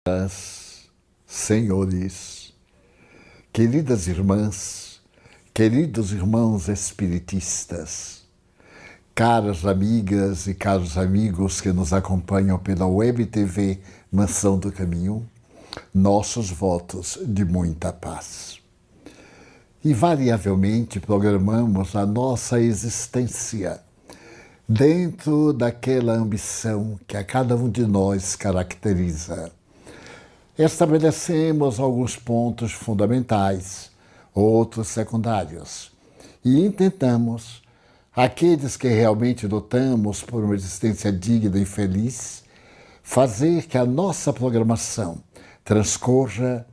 Senhoras, senhores, queridas irmãs, queridos irmãos espiritistas, caras amigas e caros amigos que nos acompanham pela Web TV Mansão do Caminho, nossos votos de muita paz. Invariavelmente programamos a nossa existência dentro daquela ambição que a cada um de nós caracteriza. Estabelecemos alguns pontos fundamentais, outros secundários, e intentamos, aqueles que realmente lutamos por uma existência digna e feliz, fazer que a nossa programação transcorra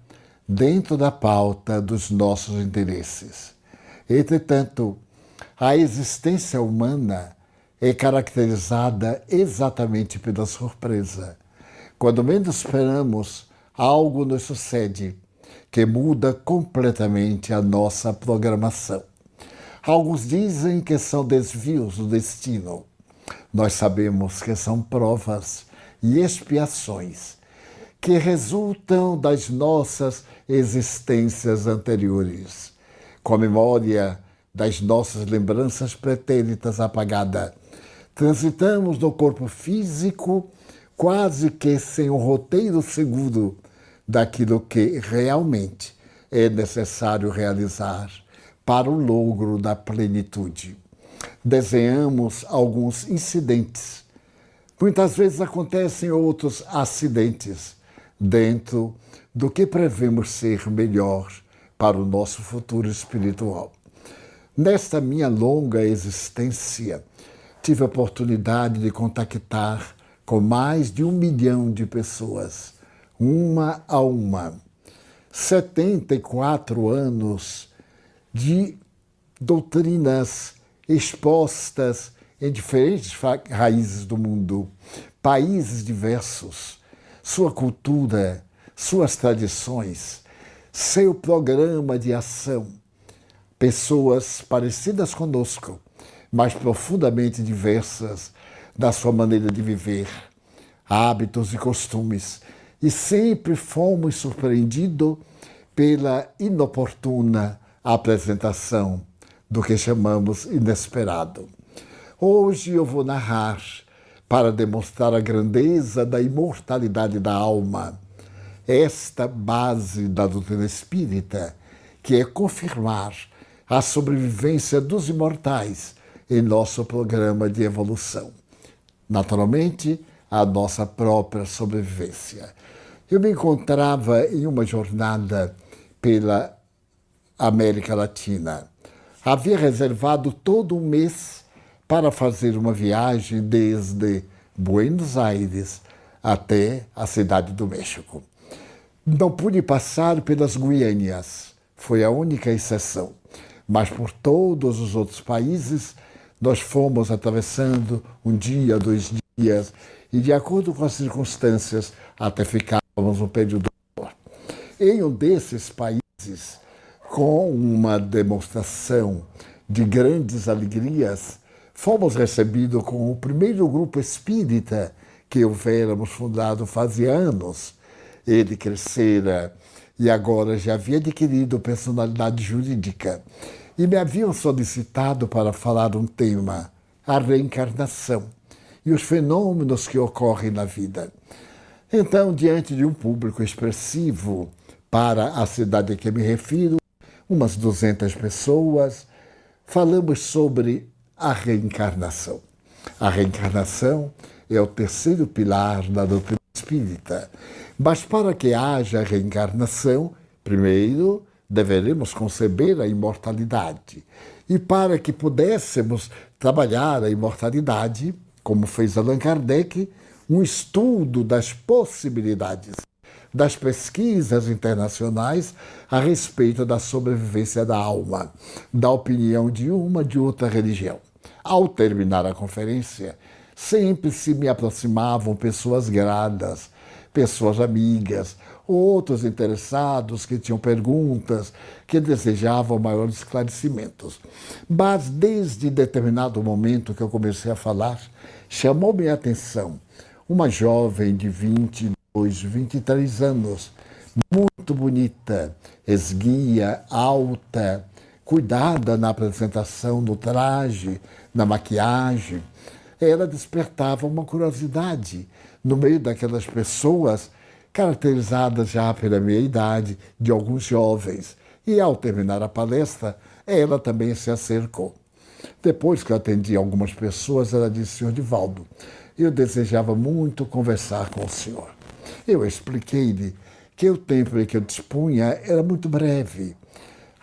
dentro da pauta dos nossos interesses. Entretanto, a existência humana é caracterizada exatamente pela surpresa. Quando menos esperamos, algo nos sucede que muda completamente a nossa programação. Alguns dizem que são desvios do destino. Nós sabemos que são provas e expiações que resultam das nossas existências anteriores, com a memória das nossas lembranças pretéritas apagada. Transitamos no corpo físico quase que sem um roteiro seguro daquilo que realmente é necessário realizar para o logro da plenitude. Desenhamos alguns incidentes. Muitas vezes acontecem outros acidentes dentro do que prevemos ser melhor para o nosso futuro espiritual. Nesta minha longa existência, tive a oportunidade de contactar com mais de 1 milhão de pessoas, uma a uma. 74 anos de doutrinas expostas em diferentes raízes do mundo, países diversos, sua cultura, suas tradições, seu programa de ação, pessoas parecidas conosco, mas profundamente diversas da sua maneira de viver, hábitos e costumes, e sempre fomos surpreendidos pela inoportuna apresentação do que chamamos inesperado. Hoje eu vou narrar para demonstrar a grandeza da imortalidade da alma, esta base da doutrina espírita, que é confirmar a sobrevivência dos imortais em nosso programa de evolução. Naturalmente, a nossa própria sobrevivência. Eu me encontrava em uma jornada pela América Latina. Havia reservado todo um mês para fazer uma viagem desde Buenos Aires até a cidade do México. Não pude passar pelas Guianas, foi a única exceção, mas por todos os outros países nós fomos atravessando um dia, 2 dias, e de acordo com as circunstâncias, até ficávamos um período maior. Em um desses países, com uma demonstração de grandes alegrias, fomos recebidos com o primeiro grupo espírita que houvéramos fundado fazia anos. Ele crescera e agora já havia adquirido personalidade jurídica. E me haviam solicitado para falar um tema, a reencarnação e os fenômenos que ocorrem na vida. Então, diante de um público expressivo para a cidade a que me refiro, umas 200 pessoas, falamos sobre a reencarnação. A reencarnação é o terceiro pilar da doutrina espírita. Mas para que haja reencarnação, primeiro deveremos conceber a imortalidade. E para que pudéssemos trabalhar a imortalidade, como fez Allan Kardec, um estudo das possibilidades das pesquisas internacionais a respeito da sobrevivência da alma, da opinião de uma de outra religião. Ao terminar a conferência, sempre se me aproximavam pessoas gradas, pessoas amigas, outros interessados que tinham perguntas, que desejavam maiores esclarecimentos. Mas desde determinado momento que eu comecei a falar, chamou minha atenção uma jovem de 22 hoje, 23 anos, muito bonita, esguia, alta, cuidada na apresentação, no traje, na maquiagem. Ela despertava uma curiosidade no meio daquelas pessoas caracterizadas já pela meia idade, de alguns jovens. E ao terminar a palestra, ela também se acercou. Depois que eu atendi algumas pessoas, ela disse: Senhor Divaldo, eu desejava muito conversar com o senhor. Eu expliquei-lhe que o tempo em que eu dispunha era muito breve.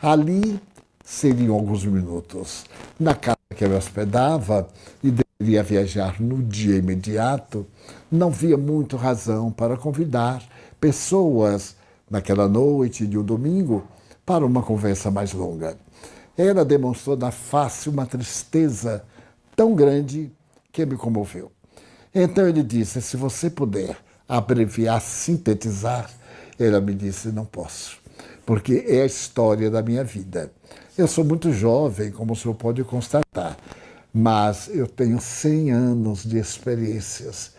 Ali seriam alguns minutos. Na casa que eu me hospedava e deveria viajar no dia imediato, não via muito razão para convidar pessoas naquela noite de um domingo para uma conversa mais longa. Ela demonstrou na face uma tristeza tão grande que me comoveu. Então ele disse: se você puder abreviar, sintetizar. Ela me disse: não posso, porque é a história da minha vida. Eu sou muito jovem, como o senhor pode constatar, mas eu tenho 100 anos de experiências.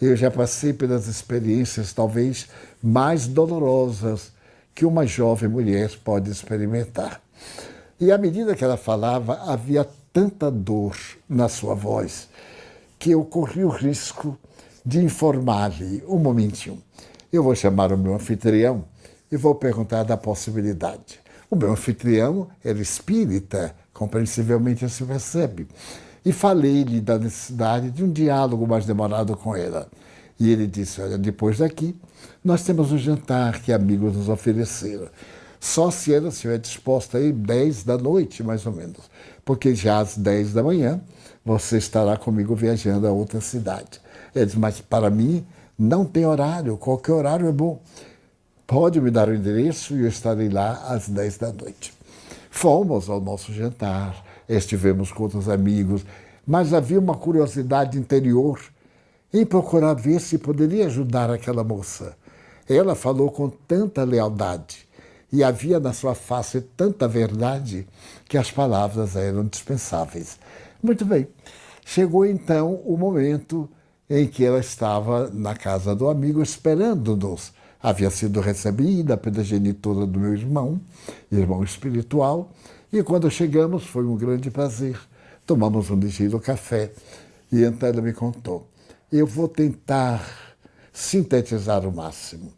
Eu já passei pelas experiências talvez mais dolorosas que uma jovem mulher pode experimentar. E à medida que ela falava, havia tanta dor na sua voz que eu corri o risco de informar-lhe um momentinho. Eu vou chamar o meu anfitrião e vou perguntar da possibilidade. O meu anfitrião era espírita, compreensivelmente se percebe. E falei-lhe da necessidade de um diálogo mais demorado com ela. E ele disse: olha, depois daqui, nós temos um jantar que amigos nos ofereceram. Só se ela estiver disposta a ir 10 da noite, mais ou menos. Porque já às 10 da manhã, você estará comigo viajando a outra cidade. Ele disse: mas para mim não tem horário, qualquer horário é bom. Pode me dar o endereço e eu estarei lá às 10 da noite. Fomos ao nosso jantar, estivemos com outros amigos, mas havia uma curiosidade interior em procurar ver se poderia ajudar aquela moça. Ela falou com tanta lealdade e havia na sua face tanta verdade que as palavras eram dispensáveis. Muito bem, chegou então o momento em que ela estava na casa do amigo esperando-nos. Havia sido recebida pela genitora do meu irmão espiritual, e quando chegamos foi um grande prazer. Tomamos um ligeiro café e então ela me contou: eu vou tentar sintetizar o máximo.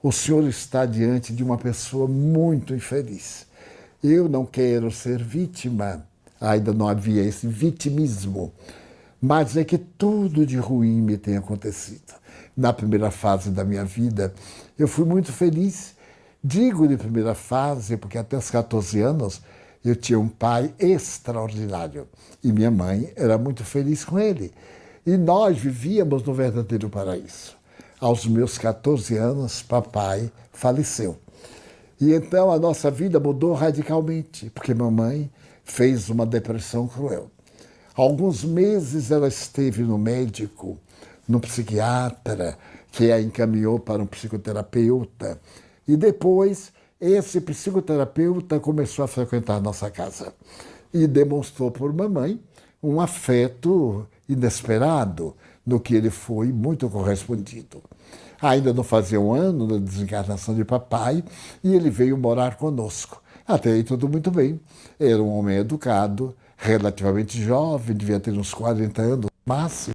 O senhor está diante de uma pessoa muito infeliz. Eu não quero ser vítima, ainda não havia esse vitimismo, mas é que tudo de ruim me tem acontecido. Na primeira fase da minha vida, eu fui muito feliz. Digo de primeira fase porque até os 14 anos eu tinha um pai extraordinário e minha mãe era muito feliz com ele. E nós vivíamos no verdadeiro paraíso. Aos meus 14 anos, papai faleceu. E então a nossa vida mudou radicalmente, porque mamãe fez uma depressão cruel. Alguns meses ela esteve no médico, no psiquiatra, que a encaminhou para um psicoterapeuta. E depois, esse psicoterapeuta começou a frequentar nossa casa e demonstrou por mamãe um afeto inesperado, no que ele foi muito correspondido. Ainda não fazia um ano da desencarnação de papai e ele veio morar conosco. Até aí tudo muito bem. Era um homem educado, relativamente jovem, devia ter uns 40 anos no máximo.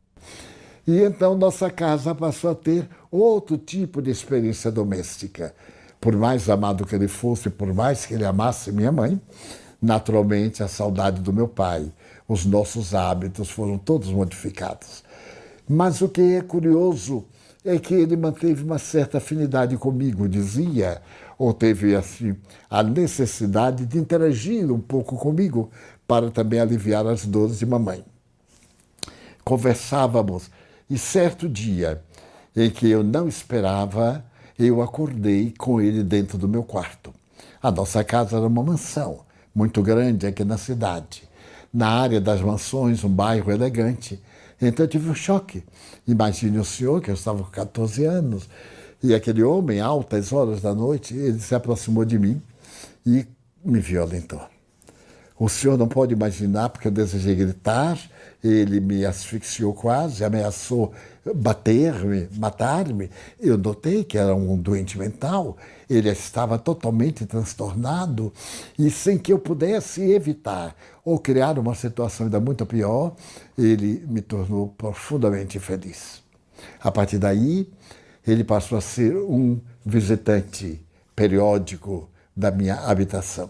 E então nossa casa passou a ter outro tipo de experiência doméstica. Por mais amado que ele fosse, por mais que ele amasse minha mãe, naturalmente a saudade do meu pai, os nossos hábitos foram todos modificados. Mas o que é curioso é que ele manteve uma certa afinidade comigo, dizia, ou teve assim a necessidade de interagir um pouco comigo para também aliviar as dores de mamãe. Conversávamos e certo dia em que eu não esperava, eu acordei com ele dentro do meu quarto. A nossa casa era uma mansão muito grande aqui na cidade. Na área das mansões, um bairro elegante. Então eu tive um choque. Imagine o senhor, que eu estava com 14 anos, e aquele homem, altas horas da noite, ele se aproximou de mim e me violentou. O senhor não pode imaginar, porque eu desejei gritar, ele me asfixiou quase, ameaçou bater-me, matar-me. Eu notei que era um doente mental, ele estava totalmente transtornado e sem que eu pudesse evitar ou criar uma situação ainda muito pior, ele me tornou profundamente infeliz. A partir daí, ele passou a ser um visitante periódico da minha habitação.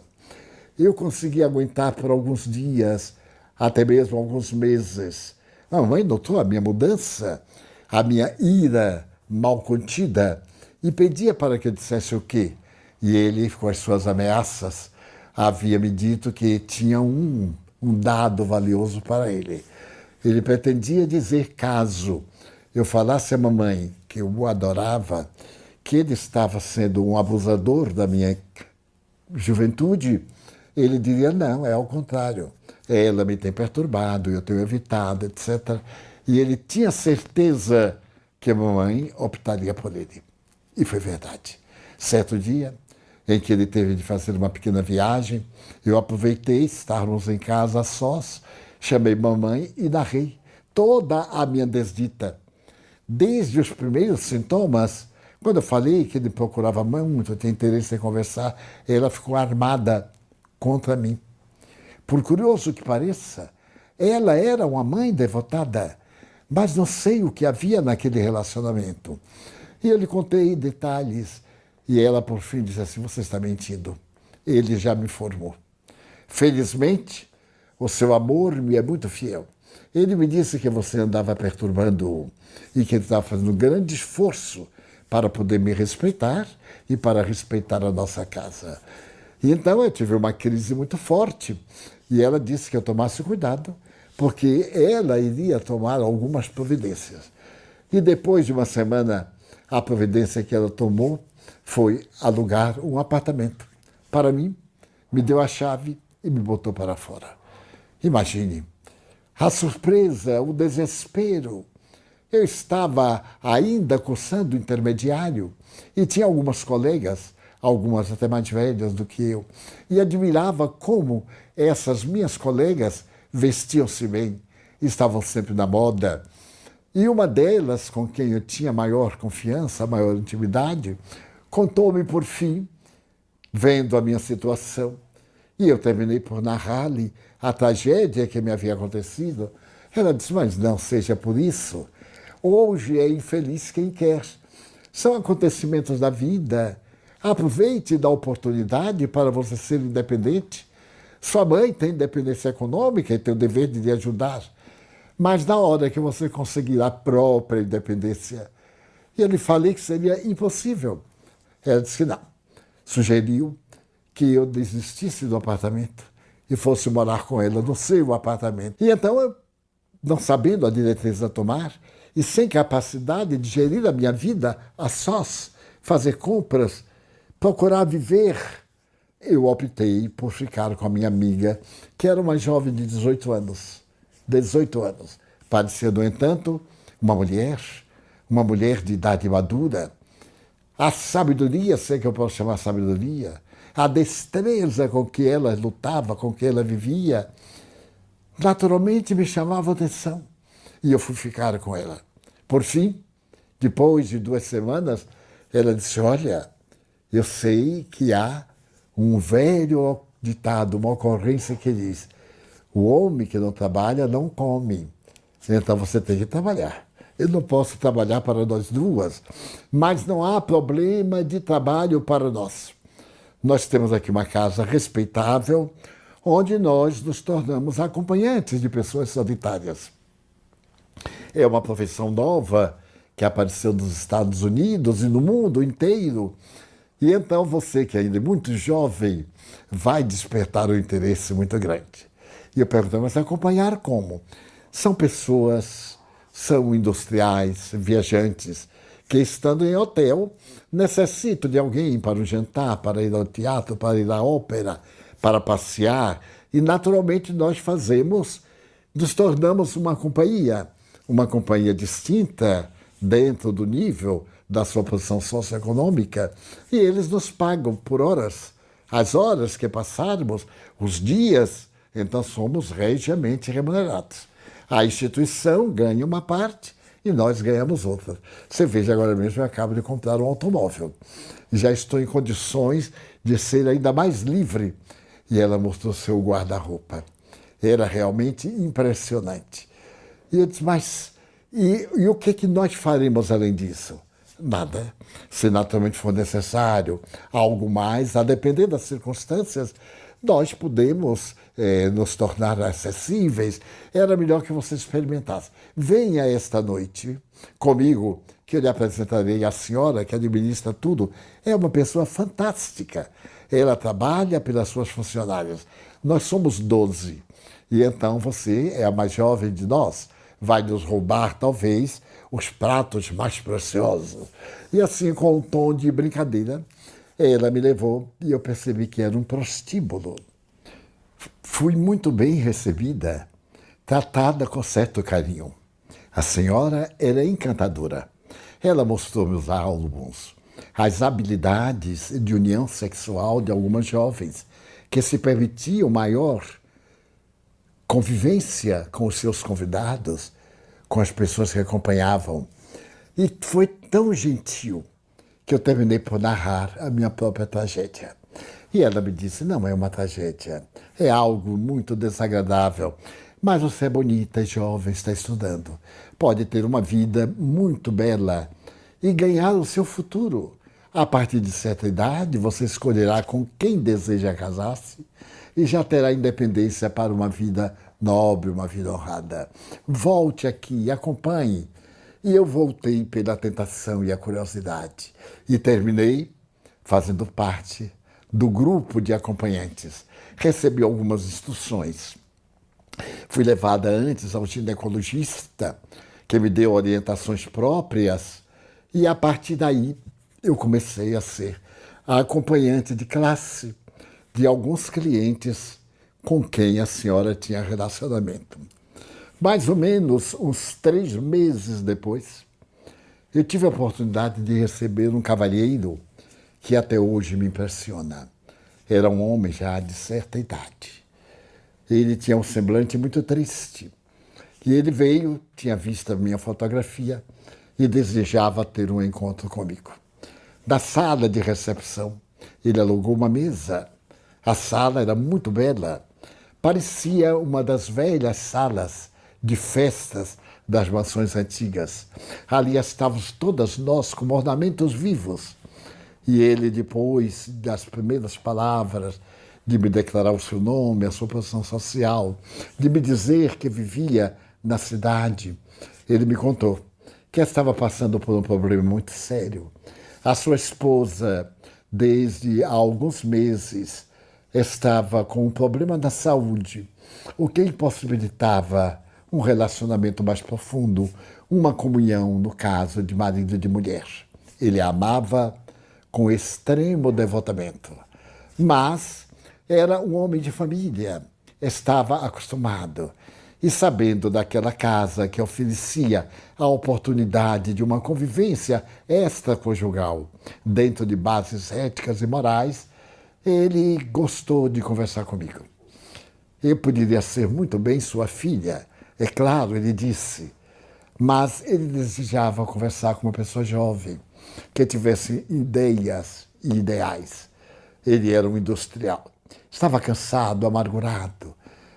Eu consegui aguentar por alguns dias, até mesmo alguns meses. A mamãe notou a minha mudança, a minha ira mal contida, e pedia para que eu dissesse o quê? E ele, com as suas ameaças, havia me dito que tinha um dado valioso para ele. Ele pretendia dizer, caso eu falasse à mamãe que eu o adorava, que ele estava sendo um abusador da minha juventude, ele diria, não, é ao contrário. Ela me tem perturbado, eu tenho evitado, etc. E ele tinha certeza que a mamãe optaria por ele. E foi verdade. Certo dia, em que ele teve de fazer uma pequena viagem, eu aproveitei, estávamos em casa a sós, chamei mamãe e narrei toda a minha desdita. Desde os primeiros sintomas, quando eu falei que ele procurava muito, tinha interesse em conversar, ela ficou armada contra mim. Por curioso que pareça, ela era uma mãe devotada, mas não sei o que havia naquele relacionamento. E eu lhe contei detalhes, e ela por fim disse assim, você está mentindo, ele já me informou. Felizmente, o seu amor me é muito fiel. Ele me disse que você andava perturbando-o e que ele estava fazendo um grande esforço para poder me respeitar e para respeitar a nossa casa. E então eu tive uma crise muito forte e ela disse que eu tomasse cuidado, porque ela iria tomar algumas providências. E depois de uma semana, a providência que ela tomou foi alugar um apartamento para mim, me deu a chave e me botou para fora. Imagine, a surpresa, o desespero. Eu estava ainda cursando intermediário e tinha algumas colegas, algumas até mais velhas do que eu, e admirava como essas minhas colegas vestiam-se bem, estavam sempre na moda. E uma delas, com quem eu tinha maior confiança, maior intimidade, contou-me por fim, vendo a minha situação, e eu terminei por narrar-lhe a tragédia que me havia acontecido. Ela disse, mas não seja por isso. Hoje é infeliz quem quer. São acontecimentos da vida. Aproveite da oportunidade para você ser independente. Sua mãe tem independência econômica e tem o dever de lhe ajudar. Mas na hora que você conseguir a própria independência, eu lhe falei que seria impossível. Ela disse que não. Sugeriu que eu desistisse do apartamento e fosse morar com ela no seu apartamento. E então, eu, não sabendo a diretriz a tomar e sem capacidade de gerir a minha vida a sós, fazer compras, procurar viver, eu optei por ficar com a minha amiga, que era uma jovem de 18 anos. 18 anos. Parecia, no entanto, uma mulher de idade madura. A sabedoria, sei que eu posso chamar sabedoria, a destreza com que ela lutava, com que ela vivia, naturalmente me chamava a atenção. E eu fui ficar com ela. Por fim, depois de 2 semanas, ela disse, olha, eu sei que há um velho ditado, uma ocorrência que diz, o homem que não trabalha não come. Então você tem que trabalhar. Eu não posso trabalhar para nós duas, mas não há problema de trabalho para nós. Nós temos aqui uma casa respeitável, onde nós nos tornamos acompanhantes de pessoas solitárias. É uma profissão nova que apareceu nos Estados Unidos e no mundo inteiro. E então você, que ainda é muito jovem, vai despertar um interesse muito grande. E eu pergunto, mas acompanhar como? São pessoas, são industriais, viajantes, que estando em hotel, necessitam de alguém para um jantar, para ir ao teatro, para ir à ópera, para passear. E naturalmente nós nos tornamos uma companhia distinta dentro do nível da sua posição socioeconômica, e eles nos pagam por horas. As horas que passarmos, os dias, então somos regiamente remunerados. A instituição ganha uma parte e nós ganhamos outra. Você veja, agora mesmo eu acabo de comprar um automóvel. Já estou em condições de ser ainda mais livre. E ela mostrou seu guarda-roupa. Era realmente impressionante. E eu disse, mas e o que nós faremos além disso? Nada. Se naturalmente for necessário algo mais, a depender das circunstâncias, nós podemos nos tornar acessíveis. Era melhor que você experimentasse. Venha esta noite comigo, que eu lhe apresentarei a senhora que administra tudo. É uma pessoa fantástica. Ela trabalha pelas suas funcionárias. Nós somos 12. E então você é a mais jovem de nós. Vai nos roubar, talvez, os pratos mais preciosos. E assim, com um tom de brincadeira, ela me levou e eu percebi que era um prostíbulo. Fui muito bem recebida, tratada com certo carinho. A senhora era encantadora. Ela mostrou-me os álbuns, as habilidades de união sexual de algumas jovens que se permitiam maior convivência com os seus convidados, com as pessoas que acompanhavam. E foi tão gentil que eu terminei por narrar a minha própria tragédia. E ela me disse, não é uma tragédia, é algo muito desagradável, mas você é bonita, é jovem, está estudando, pode ter uma vida muito bela e ganhar o seu futuro. A partir de certa idade, você escolherá com quem deseja casar-se e já terá independência para uma vida nobre, uma vida honrada. Volte aqui e acompanhe. E eu voltei pela tentação e a curiosidade. E terminei fazendo parte do grupo de acompanhantes. Recebi algumas instruções. Fui levada antes ao ginecologista, que me deu orientações próprias. E a partir daí eu comecei a ser a acompanhante de classe de alguns clientes com quem a senhora tinha relacionamento. Mais ou menos uns 3 meses depois, eu tive a oportunidade de receber um cavalheiro que até hoje me impressiona. Era um homem já de certa idade. Ele tinha um semblante muito triste. E ele veio, tinha visto a minha fotografia e desejava ter um encontro comigo. Da sala de recepção, ele alugou uma mesa. A sala era muito bela. Parecia uma das velhas salas de festas das mansões antigas. Ali estávamos todas nós como ornamentos vivos. E ele, depois das primeiras palavras, de me declarar o seu nome, a sua posição social, de me dizer que vivia na cidade, ele me contou que estava passando por um problema muito sério. A sua esposa, desde há alguns meses, estava com um problema na saúde, o que impossibilitava um relacionamento mais profundo, uma comunhão, no caso de marido e de mulher. Ele a amava com extremo devotamento, mas era um homem de família, estava acostumado e sabendo daquela casa que oferecia a oportunidade de uma convivência extraconjugal dentro de bases éticas e morais, ele gostou de conversar comigo. Eu poderia ser muito bem sua filha, é claro, ele disse, mas ele desejava conversar com uma pessoa jovem, que tivesse ideias e ideais. Ele era um industrial. Estava cansado, amargurado.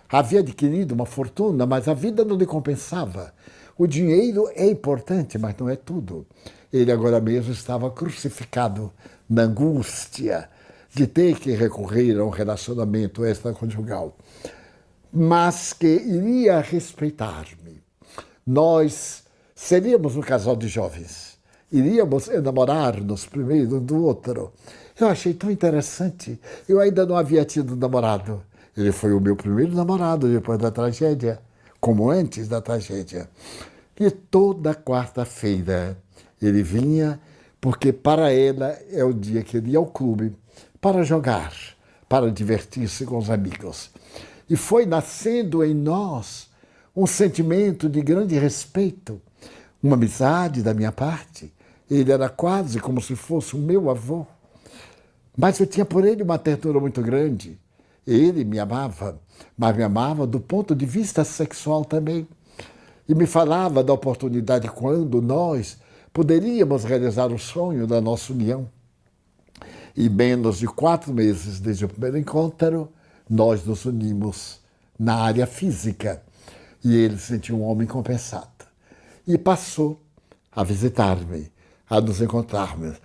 Havia adquirido uma fortuna, mas a vida não lhe compensava. O dinheiro é importante, mas não é tudo. Ele agora mesmo estava crucificado na angústia de ter que recorrer a um relacionamento extraconjugal, mas que iria respeitar-me. Nós seríamos um casal de jovens. Iríamos enamorar-nos primeiro um do outro. Eu achei tão interessante. Eu ainda não havia tido namorado. Ele foi o meu primeiro namorado depois da tragédia, como antes da tragédia. E toda quarta-feira ele vinha, porque para ela é o dia que ele ia ao clube para jogar, para divertir-se com os amigos. E foi nascendo em nós um sentimento de grande respeito, uma amizade da minha parte. Ele era quase como se fosse o meu avô. Mas eu tinha por ele uma ternura muito grande. Ele me amava, mas me amava do ponto de vista sexual também. E me falava da oportunidade quando nós poderíamos realizar o sonho da nossa união. E menos de 4 meses desde o primeiro encontro, nós nos unimos na área física. E ele se sentiu um homem compensado. E passou a visitar-me, a nos encontrarmos.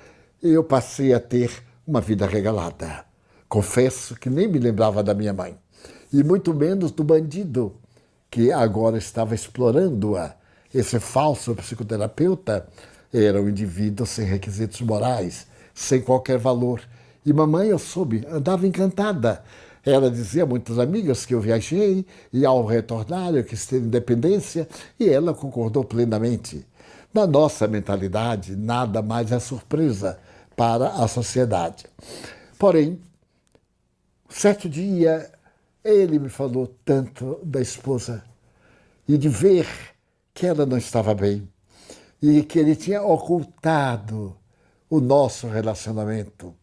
E eu passei a ter uma vida regalada. Confesso que nem me lembrava da minha mãe. E muito menos do bandido, que agora estava explorando-a. Esse falso psicoterapeuta era um indivíduo sem requisitos morais, sem qualquer valor. E mamãe, eu soube, andava encantada. Ela dizia a muitas amigas que eu viajei e ao retornar eu quis ter independência e ela concordou plenamente. Na nossa mentalidade, nada mais é surpresa para a sociedade. Porém, certo dia, ele me falou tanto da esposa e de ver que ela não estava bem e que ele tinha ocultado o nosso relacionamento.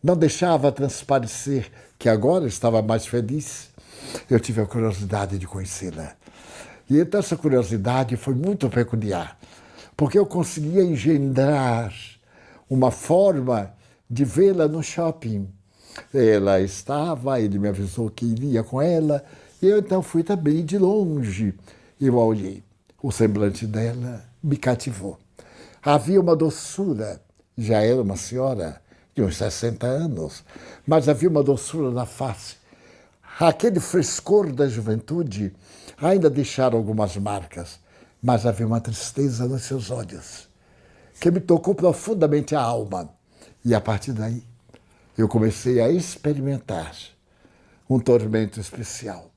Não deixava transparecer que agora estava mais feliz. Eu tive a curiosidade de conhecê-la. E então essa curiosidade foi muito peculiar, porque eu conseguia engendrar uma forma de vê-la no shopping. Ela estava, ele me avisou que iria com ela, e eu então fui também de longe. Eu a olhei. O semblante dela me cativou. Havia uma doçura, já era uma senhora de uns 60 anos, mas havia uma doçura na face. Aquele frescor da juventude ainda deixaram algumas marcas, mas havia uma tristeza nos seus olhos, que me tocou profundamente a alma. E a partir daí, eu comecei a experimentar um tormento especial,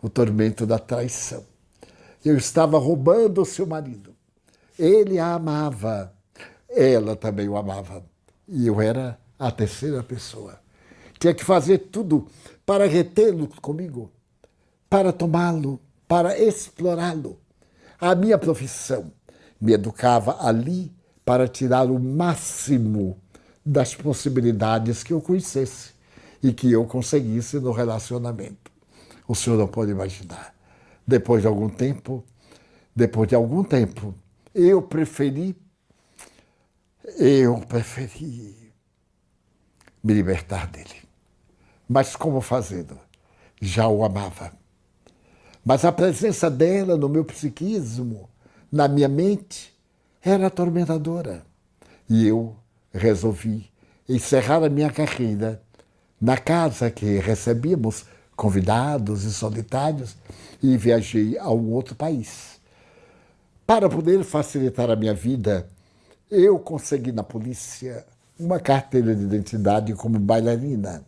o tormento da traição. Eu estava roubando o seu marido. Ele a amava, ela também o amava. E eu era a terceira pessoa. Tinha que fazer tudo para retê-lo comigo, para tomá-lo, para explorá-lo. A minha profissão me educava ali para tirar o máximo das possibilidades que eu conhecesse e que eu conseguisse no relacionamento. O senhor não pode imaginar. Depois de algum tempo, eu preferi me libertar dele. Mas como fazendo? Já o amava. Mas a presença dela no meu psiquismo, na minha mente, era atormentadora. E eu resolvi encerrar a minha carreira na casa que recebíamos convidados e solitários e viajei a um outro país. Para poder facilitar a minha vida, eu consegui na polícia uma carteira de identidade como bailarina.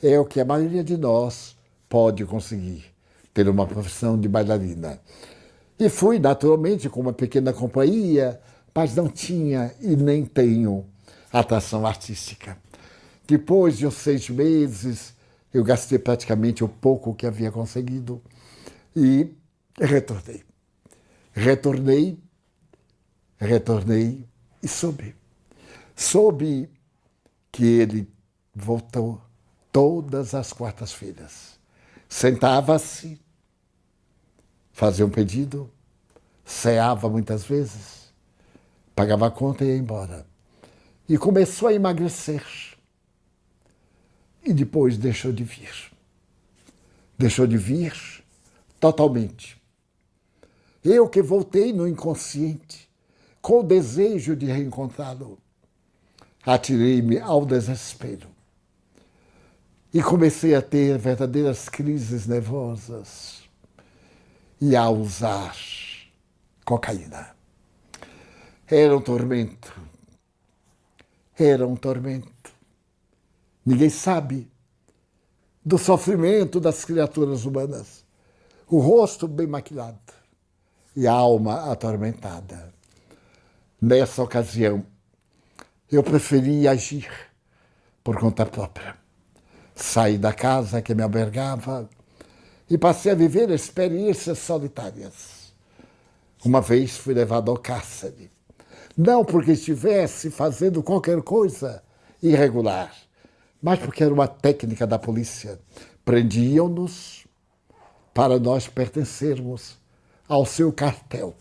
É o que a maioria de nós pode conseguir, ter uma profissão de bailarina. E fui, naturalmente, com uma pequena companhia, mas não tinha e nem tenho atração artística. Depois de uns 6 meses, eu gastei praticamente o pouco que havia conseguido e retornei. Retornei e soube. Soube que ele voltou todas as quartas-feiras. Sentava-se, fazia um pedido, ceava muitas vezes, pagava a conta e ia embora. E começou a emagrecer. E depois deixou de vir. Deixou de vir totalmente. Eu que voltei no inconsciente, com o desejo de reencontrá-lo, atirei-me ao desespero. E comecei a ter verdadeiras crises nervosas e a usar cocaína. Era um tormento. Era um tormento. Ninguém sabe do sofrimento das criaturas humanas. O rosto bem maquilado e a alma atormentada. Nessa ocasião, eu preferi agir por conta própria. Saí da casa que me albergava e passei a viver experiências solitárias. Uma vez fui levado ao cárcere. Não porque estivesse fazendo qualquer coisa irregular, mas porque era uma técnica da polícia Prendiam-nos para nós pertencermos ao seu cartel.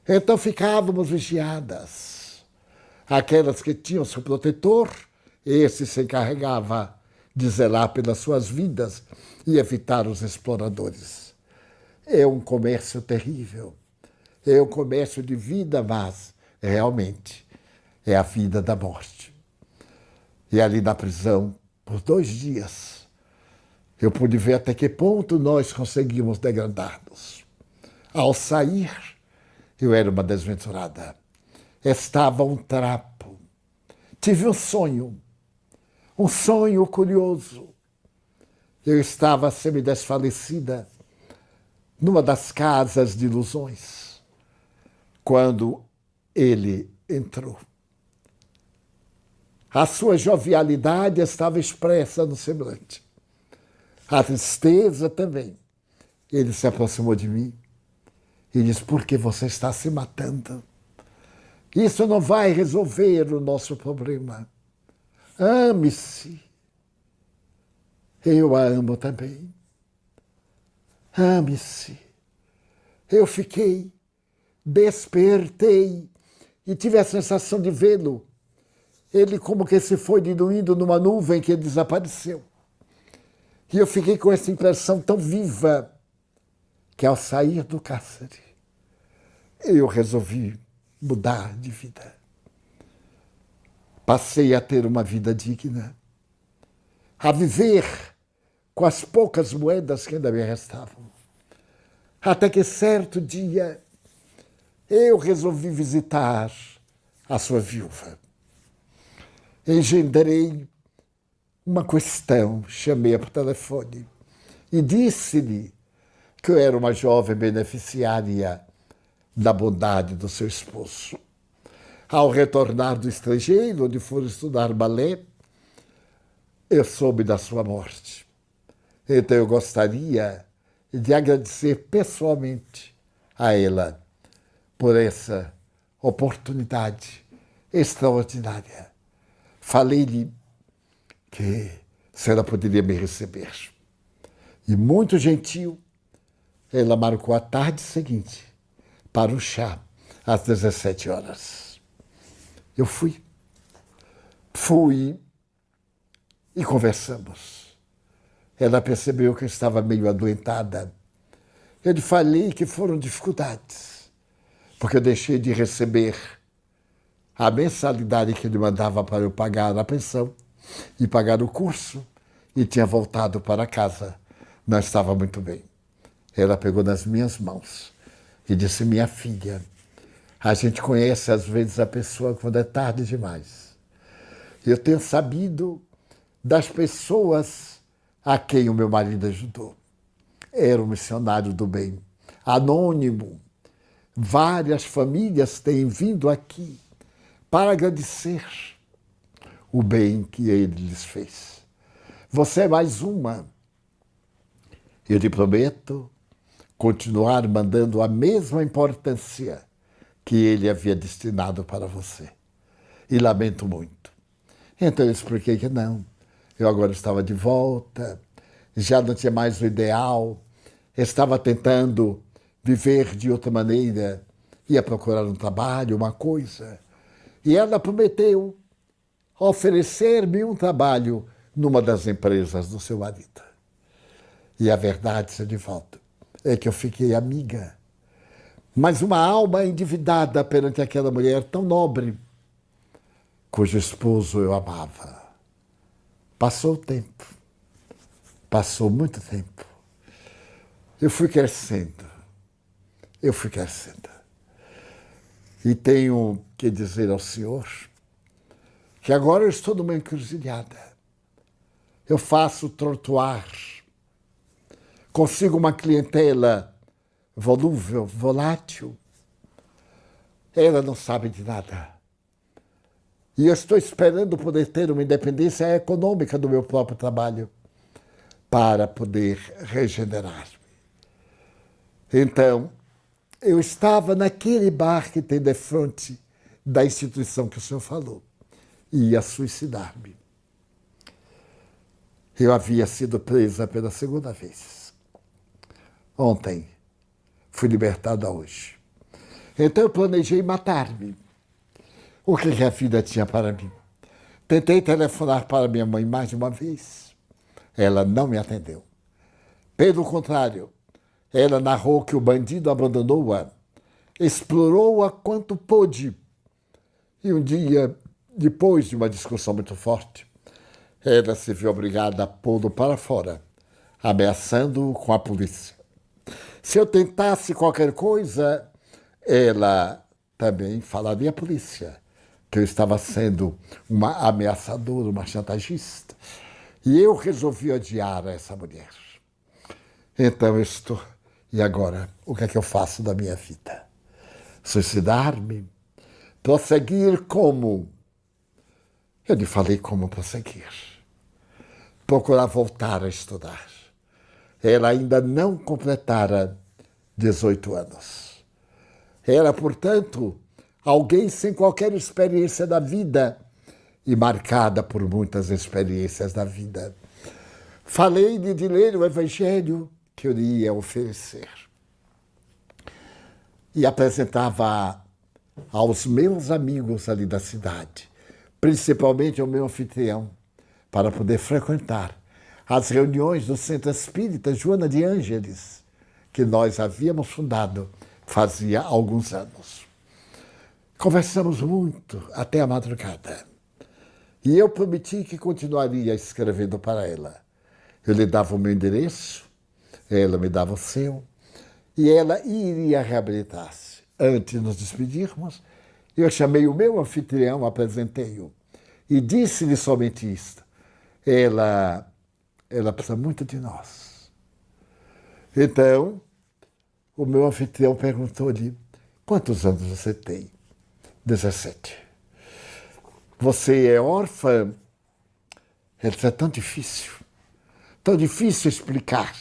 Então ficávamos vigiadas. Aquelas que tinham seu protetor, esse se encarregava de zelar pelas suas vidas e evitar os exploradores. É um comércio terrível. É um comércio de vida, mas realmente é a vida da morte. E ali na prisão, por 2 dias, eu pude ver até que ponto nós conseguimos degradar-nos. Ao sair, eu era uma desventurada. Estava um trapo. Tive um sonho curioso. Eu estava semidesfalecida numa das casas de ilusões, quando ele entrou. A sua jovialidade estava expressa no semblante. A tristeza também. Ele se aproximou de mim e disse: por que você está se matando? Isso não vai resolver o nosso problema. Ame-se. Eu a amo também. Ame-se. Eu despertei e tive a sensação de vê-lo. Ele como que se foi diluindo numa nuvem que ele desapareceu. E eu fiquei com essa impressão tão viva que ao sair do cárcere, eu resolvi mudar de vida. Passei a ter uma vida digna, a viver com as poucas moedas que ainda me restavam. Até que certo dia eu resolvi visitar a sua viúva. Engendrei uma questão, chamei-a por telefone e disse-lhe que eu era uma jovem beneficiária da bondade do seu esposo. Ao retornar do estrangeiro, onde for estudar balé, eu soube da sua morte. Então eu gostaria de agradecer pessoalmente a ela por essa oportunidade extraordinária. Falei-lhe que se ela poderia me receber. E muito gentil, ela marcou a tarde seguinte para o chá, às 17 horas. Eu fui e conversamos. Ela percebeu que eu estava meio adoentada. Eu lhe falei que foram dificuldades, porque eu deixei de receber a mensalidade que ele mandava para eu pagar a pensão e pagar o curso, e tinha voltado para casa. Não estava muito bem. Ela pegou nas minhas mãos e disse: minha filha, a gente conhece às vezes a pessoa quando é tarde demais. Eu tenho sabido das pessoas a quem o meu marido ajudou. Era um missionário do bem, anônimo. Várias famílias têm vindo aqui para agradecer o bem que ele lhes fez. Você é mais uma. Eu lhe prometo continuar mandando a mesma importância que ele havia destinado para você. E lamento muito. Então eu expliquei que não. Eu agora estava de volta, já não tinha mais o ideal, estava tentando viver de outra maneira, ia procurar um trabalho, uma coisa. E ela prometeu oferecer-me um trabalho numa das empresas do seu marido. E a verdade, seu Divaldo, é que eu fiquei amiga, mas uma alma endividada perante aquela mulher tão nobre, cujo esposo eu amava. Passou o tempo, passou muito tempo. Eu fui crescendo. E tenho que dizer ao senhor que agora eu estou numa encruzilhada. Eu faço trotuar, consigo uma clientela volúvel, volátil. Ela não sabe de nada. E eu estou esperando poder ter uma independência econômica do meu próprio trabalho para poder regenerar-me. Então, eu estava naquele bar que tem defronte da instituição que o senhor falou. E ia suicidar-me. Eu havia sido presa pela segunda vez. Ontem, fui libertada hoje. Então eu planejei matar-me. O que a vida tinha para mim? Tentei telefonar para minha mãe mais de uma vez. Ela não me atendeu. Pelo contrário, ela narrou que o bandido abandonou-a, explorou-a quanto pôde. E um dia, depois de uma discussão muito forte, ela se viu obrigada a pô-lo para fora, ameaçando-o com a polícia. Se eu tentasse qualquer coisa, ela também falaria à polícia que eu estava sendo uma ameaçadora, uma chantagista. E eu resolvi odiar essa mulher. Então eu estou... E agora, o que é que eu faço da minha vida? Suicidar-me? Prosseguir como? Eu lhe falei como prosseguir. Procurar voltar a estudar. Ela ainda não completara 18 anos. Era, portanto, alguém sem qualquer experiência da vida e marcada por muitas experiências da vida. Falei-lhe de ler o Evangelho que eu lhe ia oferecer. E apresentava aos meus amigos ali da cidade, principalmente ao meu anfitrião, para poder frequentar as reuniões do Centro Espírita Joana de Ângeles, que nós havíamos fundado fazia alguns anos. Conversamos muito até a madrugada. E eu prometi que continuaria escrevendo para ela. Eu lhe dava o meu endereço, ela me dava o seu, e ela iria reabilitar-se. Antes de nos despedirmos, eu chamei o meu anfitrião, apresentei-o, e disse-lhe somente isto. Ela precisa muito de nós. Então, o meu anfitrião perguntou-lhe, quantos anos você tem? 17. Você é órfã? Ele disse, é tão difícil explicar.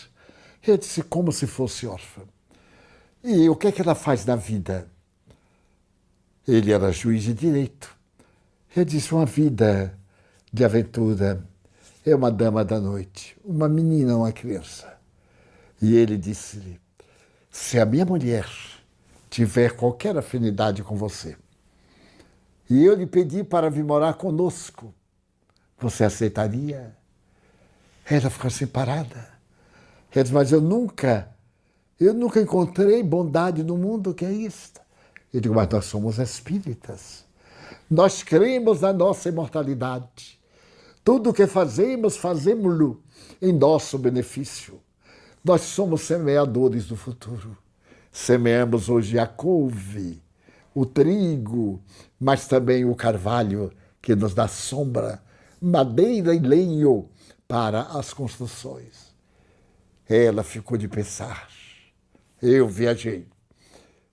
Eu disse, como se fosse órfã. E o que é que ela faz na vida? Ele era juiz de direito. Eu disse, uma vida de aventura. É uma dama da noite, uma menina, uma criança. E ele disse-lhe, se a minha mulher tiver qualquer afinidade com você, e eu lhe pedi para vir morar conosco, você aceitaria? Ela ficou assim parada. Ela disse, mas eu nunca encontrei bondade no mundo, que é isto? Eu digo, mas nós somos espíritas. Nós cremos na nossa imortalidade. Tudo o que fazemos, fazemos-lo em nosso benefício. Nós somos semeadores do futuro. Semeamos hoje a couve, o trigo, mas também o carvalho, que nos dá sombra, madeira e lenho para as construções. Ela ficou de pensar. Eu viajei.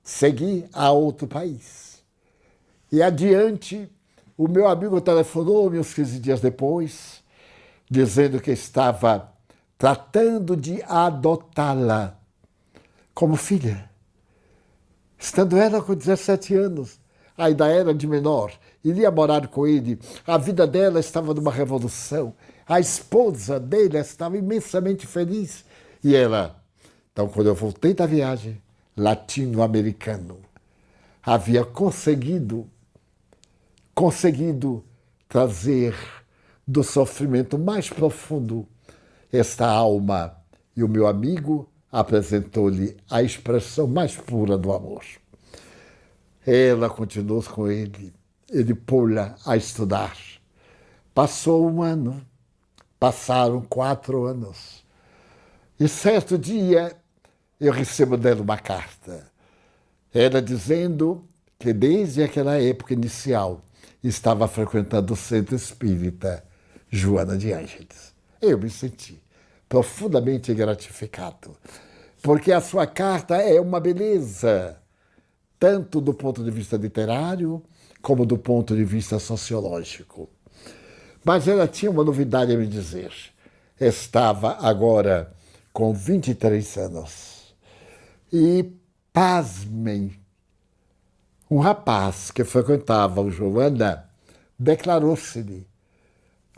Segui a outro país. E adiante, o meu amigo telefonou-me uns 15 dias depois, dizendo que estava tratando de adotá-la como filha. Estando ela com 17 anos, ainda era de menor, iria morar com ele. A vida dela estava numa revolução. A esposa dele estava imensamente feliz. E ela, então, quando eu voltei da viagem, latino-americano, havia conseguido trazer do sofrimento mais profundo esta alma. E o meu amigo apresentou-lhe a expressão mais pura do amor. Ela continuou com ele pôs-la a estudar. Passou um ano, passaram 4 anos. E certo dia eu recebo dela uma carta. Ela dizendo que desde aquela época inicial estava frequentando o Centro Espírita Joana de Ângeles. Eu me senti profundamente gratificado, porque a sua carta é uma beleza, tanto do ponto de vista literário, como do ponto de vista sociológico. Mas ela tinha uma novidade a me dizer. Estava agora com 23 anos. E, pasmem, um rapaz que frequentava o Joana declarou-se-lhe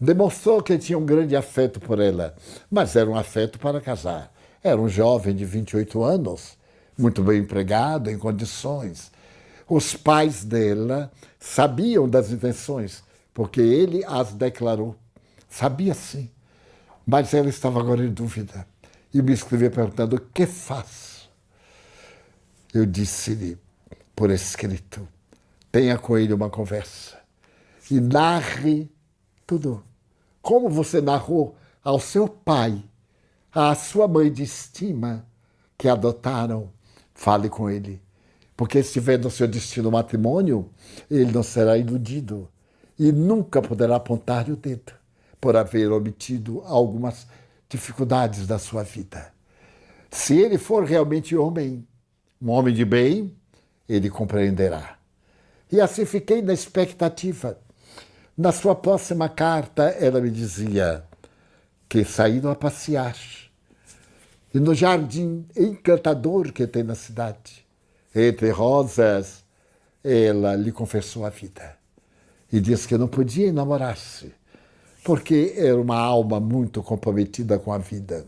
Demonstrou que tinha um grande afeto por ela, mas era um afeto para casar. Era um jovem de 28 anos, muito bem empregado, em condições. Os pais dela sabiam das intenções, porque ele as declarou. Sabia sim, mas ela estava agora em dúvida. E me escreveu perguntando: o que faço? Eu disse-lhe, por escrito, tenha com ele uma conversa e narre tudo. Como você narrou ao seu pai, à sua mãe de estima, que adotaram, fale com ele. Porque se estiver no seu destino matrimônio, ele não será iludido e nunca poderá apontar-lhe o dedo por haver omitido algumas dificuldades da sua vida. Se ele for realmente homem, um homem de bem, ele compreenderá. E assim fiquei na expectativa. Na sua próxima carta, ela me dizia que saíram a passear. E no jardim encantador que tem na cidade, entre rosas, ela lhe confessou a vida. E disse que não podia enamorar-se, porque era uma alma muito comprometida com a vida.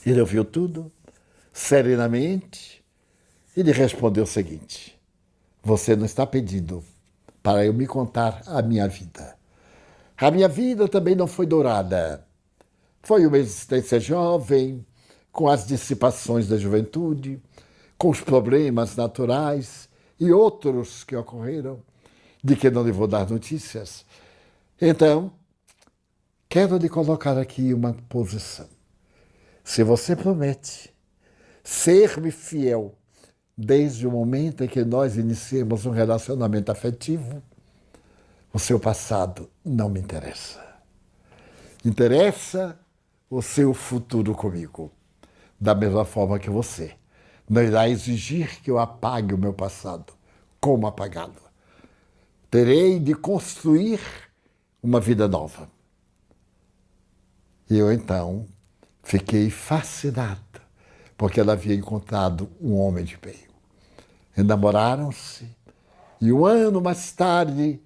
Ele ouviu tudo, serenamente, e lhe respondeu o seguinte: você não está pedindo para eu me contar a minha vida. A minha vida também não foi dourada. Foi uma existência jovem, com as dissipações da juventude, com os problemas naturais e outros que ocorreram, de que não lhe vou dar notícias. Então, quero lhe colocar aqui uma posição. Se você promete ser-me fiel desde o momento em que nós iniciamos um relacionamento afetivo, o seu passado não me interessa. Interessa o seu futuro comigo. Da mesma forma que você não irá exigir que eu apague o meu passado. Como apagá-lo? Terei de construir uma vida nova. E eu, então, fiquei fascinado, porque ela havia encontrado um homem de bem. Enamoraram-se e 1 ano mais tarde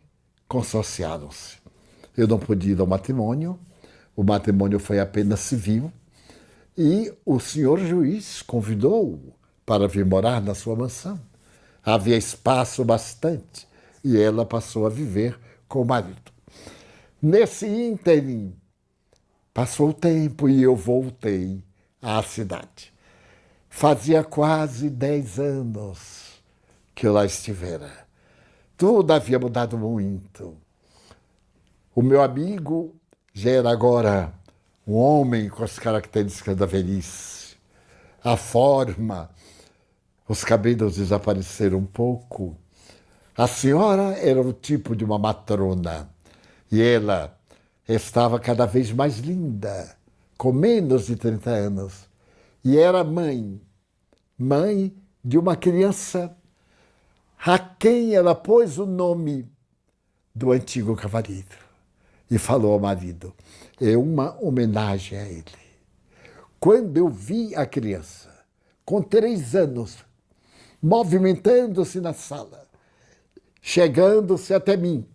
consorciaram-se. Eu não pude ir ao matrimônio, o matrimônio foi apenas civil, e o senhor juiz convidou-o para vir morar na sua mansão. Havia espaço bastante e ela passou a viver com o marido. Nesse ínterim, passou o tempo e eu voltei à cidade. Fazia quase 10 anos que eu lá estivera. Tudo havia mudado muito. O meu amigo já era agora um homem com as características da velhice. A forma, os cabelos desapareceram um pouco. A senhora era o tipo de uma matrona e ela estava cada vez mais linda, com menos de 30 anos. E era mãe de uma criança a quem ela pôs o nome do antigo cavalheiro e falou ao marido: é uma homenagem a ele. Quando eu vi a criança, com 3 anos, movimentando-se na sala, chegando-se até mim,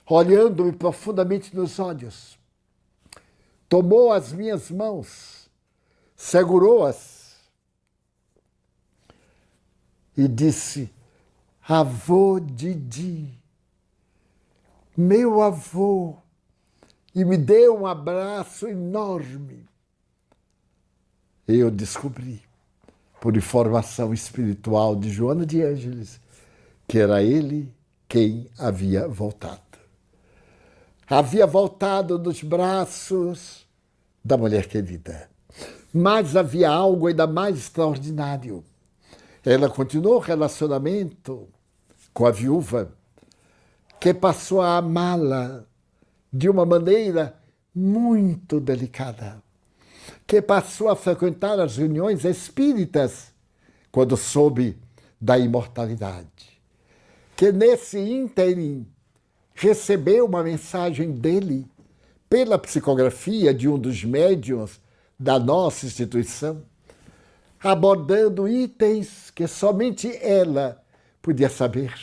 olhando-me profundamente nos olhos, tomou as minhas mãos, segurou-as e disse: avô Didi, meu avô, e me deu um abraço enorme. Eu descobri, por informação espiritual de Joana de Ângeles, que era ele quem havia voltado. Havia voltado nos braços da mulher querida. Mas havia algo ainda mais extraordinário. Ela continuou o relacionamento com a viúva, que passou a amá-la de uma maneira muito delicada, que passou a frequentar as reuniões espíritas quando soube da imortalidade, que nesse ínterim recebeu uma mensagem dele pela psicografia de um dos médiuns da nossa instituição, abordando itens que somente ela podia saber.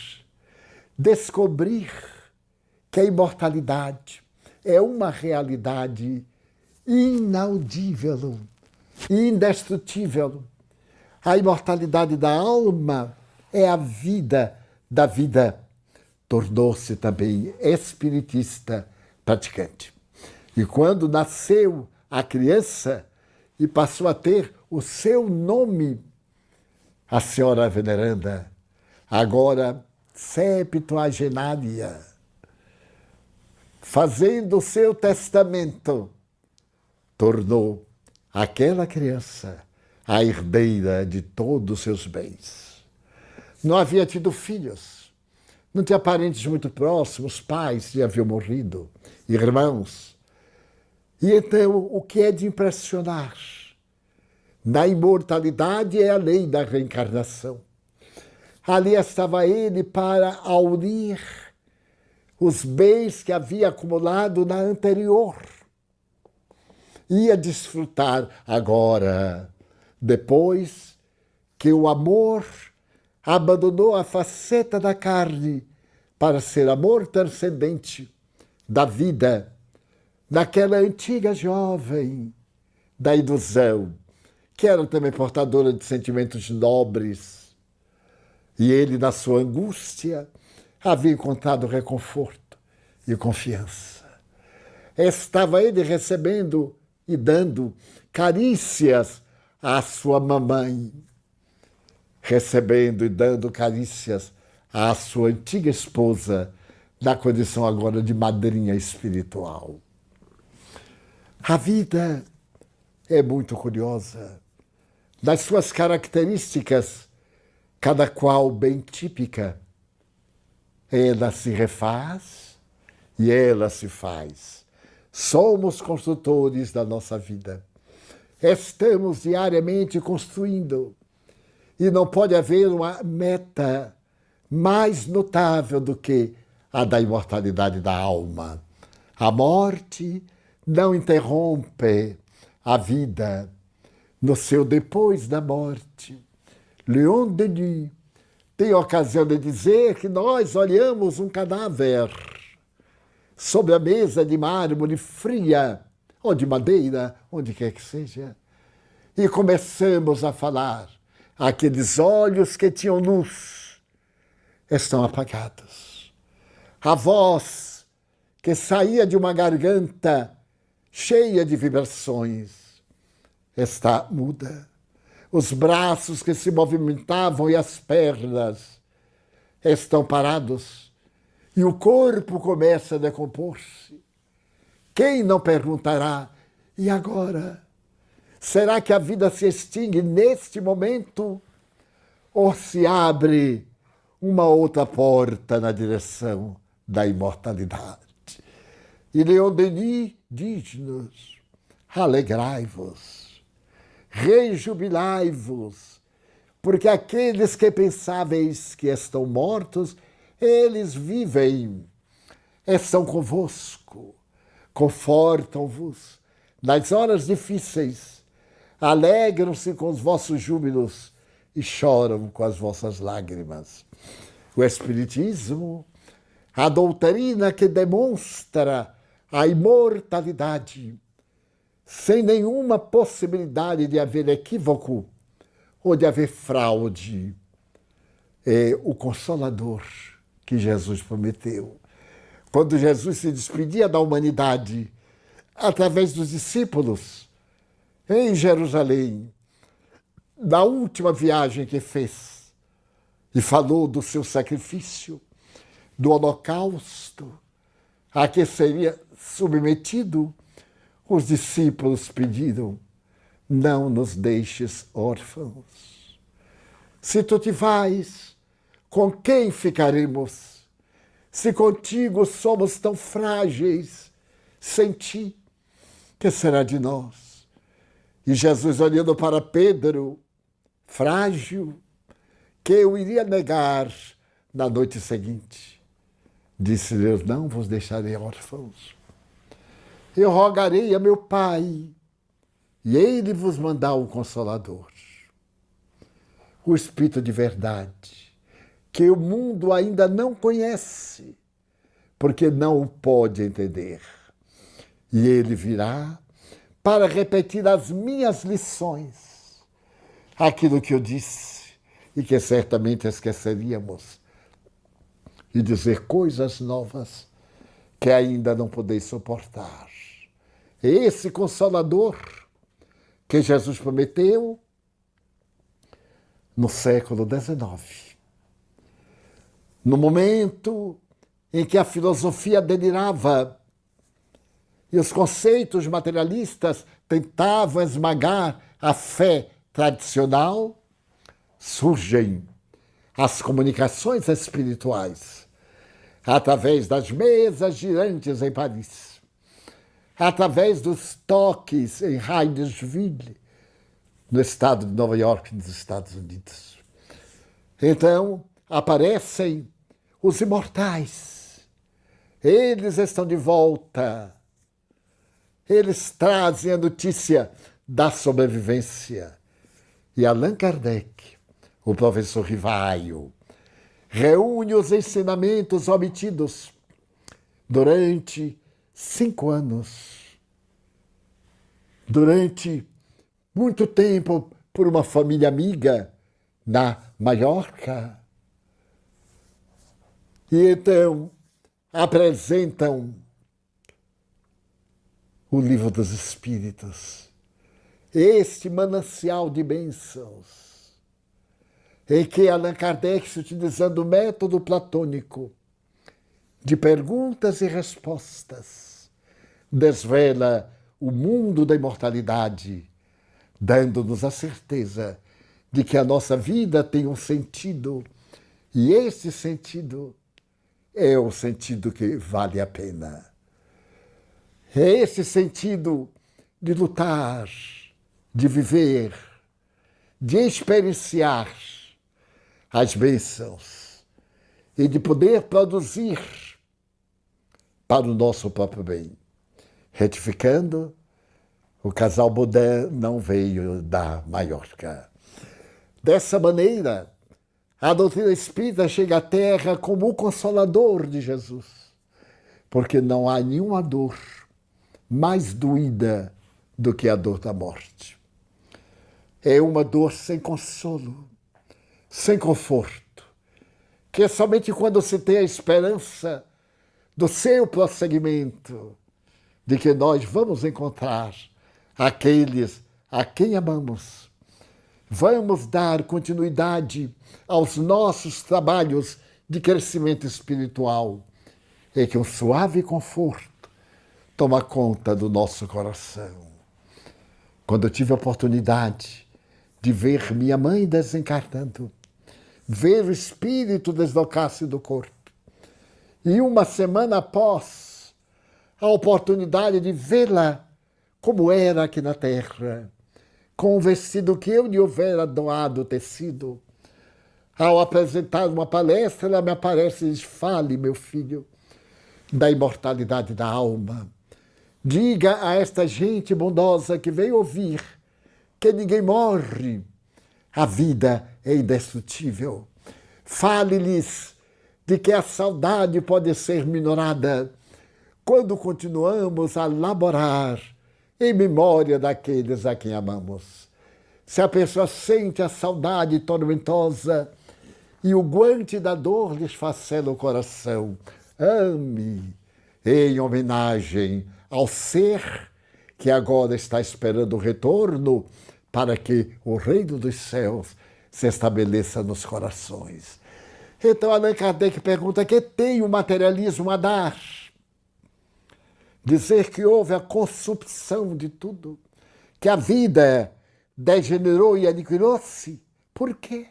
Descobrir que a imortalidade é uma realidade inaudível, indestrutível. A imortalidade da alma é a vida da vida. Tornou-se também espiritista praticante. E quando nasceu a criança e passou a ter o seu nome, a senhora veneranda, agora septuagenária, fazendo o seu testamento, tornou aquela criança a herdeira de todos os seus bens. Não havia tido filhos, não tinha parentes muito próximos, pais já haviam morrido, irmãos. E então, o que é de impressionar? Na imortalidade é a lei da reencarnação. Ali estava ele para unir os bens que havia acumulado na anterior. Ia desfrutar agora, depois que o amor abandonou a faceta da carne para ser amor transcendente da vida, daquela antiga jovem da ilusão, que era também portadora de sentimentos nobres. E ele, na sua angústia, havia encontrado reconforto e confiança. Estava ele recebendo e dando carícias à sua mamãe, recebendo e dando carícias à sua antiga esposa, na condição agora de madrinha espiritual. A vida é muito curiosa. Das suas características, cada qual bem típica, ela se refaz e ela se faz. Somos construtores da nossa vida. Estamos diariamente construindo. E não pode haver uma meta mais notável do que a da imortalidade da alma. A morte não interrompe a vida no seu depois da morte. Leon Denis tem ocasião de dizer que nós olhamos um cadáver sobre a mesa de mármore fria, ou de madeira, onde quer que seja, e começamos a falar. Aqueles olhos que tinham luz estão apagados. A voz que saía de uma garganta cheia de vibrações está muda. Os braços que se movimentavam e as pernas estão parados. E o corpo começa a decompor-se. Quem não perguntará, e agora? Será que a vida se extingue neste momento? Ou se abre uma outra porta na direção da imortalidade? E Leon Denis diz-nos: alegrai-vos, rejubilai-vos, porque aqueles que pensáveis que estão mortos, eles vivem, estão convosco, confortam-vos nas horas difíceis, alegram-se com os vossos júbilos e choram com as vossas lágrimas. O Espiritismo, a doutrina que demonstra a imortalidade, sem nenhuma possibilidade de haver equívoco ou de haver fraude, é o Consolador que Jesus prometeu. Quando Jesus se despedia da humanidade através dos discípulos em Jerusalém, na última viagem que fez, e falou do seu sacrifício, do holocausto, a que seria submetido, os discípulos pediram: não nos deixes órfãos. Se tu te vais, com quem ficaremos? Se contigo somos tão frágeis, sem ti, que será de nós? E Jesus, olhando para Pedro, frágil, que eu iria negar na noite seguinte, disse-lhe: eu não vos deixarei órfãos. Eu rogarei a meu Pai, e ele vos mandar o Consolador, o Espírito de verdade, que o mundo ainda não conhece, porque não o pode entender. E ele virá para repetir as minhas lições, aquilo que eu disse e que certamente esqueceríamos, e dizer coisas novas que ainda não podeis suportar. Esse Consolador que Jesus prometeu no século XIX, no momento em que a filosofia delirava e os conceitos materialistas tentavam esmagar a fé tradicional, surgem as comunicações espirituais através das mesas girantes em Paris, através dos toques em Hydesville, no estado de Nova York, nos Estados Unidos. Então, aparecem os imortais. Eles estão de volta. Eles trazem a notícia da sobrevivência. E Allan Kardec, o professor Rivaio, reúne os ensinamentos obtidos durante 5 anos. Durante muito tempo, por uma família amiga na Maiorca. E então apresentam o Livro dos Espíritos, este manancial de bênçãos, em que Allan Kardec, utilizando o método platônico de perguntas e respostas, desvela o mundo da imortalidade, dando-nos a certeza de que a nossa vida tem um sentido, e esse sentido é o sentido que vale a pena. É esse sentido de lutar, de viver, de experienciar as bênçãos e de poder produzir para o nosso próprio bem. Retificando, o casal Baudin não veio da Maiorca. Dessa maneira, a doutrina espírita chega à Terra como o consolador de Jesus, porque não há nenhuma dor mais doída do que a dor da morte. É uma dor sem consolo, sem conforto, que é somente quando se tem a esperança do seu prosseguimento, de que nós vamos encontrar aqueles a quem amamos. Vamos dar continuidade aos nossos trabalhos de crescimento espiritual, e que um suave conforto toma conta do nosso coração. Quando eu tive a oportunidade de ver minha mãe desencarnando, ver o espírito deslocar-se do corpo, e uma semana após, a oportunidade de vê-la como era aqui na terra, com o vestido que eu lhe houvera doado tecido. Ao apresentar uma palestra, ela me aparece e diz: fale, meu filho, da imortalidade da alma. Diga a esta gente bondosa que veio ouvir que ninguém morre. A vida é indestrutível. Fale-lhes de que a saudade pode ser minorada quando continuamos a laborar em memória daqueles a quem amamos. Se a pessoa sente a saudade tormentosa e o guante da dor lhe esfacela o coração, ame em homenagem ao ser que agora está esperando o retorno para que o reino dos céus se estabeleça nos corações. Então Allan Kardec pergunta: que tem o materialismo a dar? Dizer que houve a consumpção de tudo, que a vida degenerou e aniquilou-se. Por quê?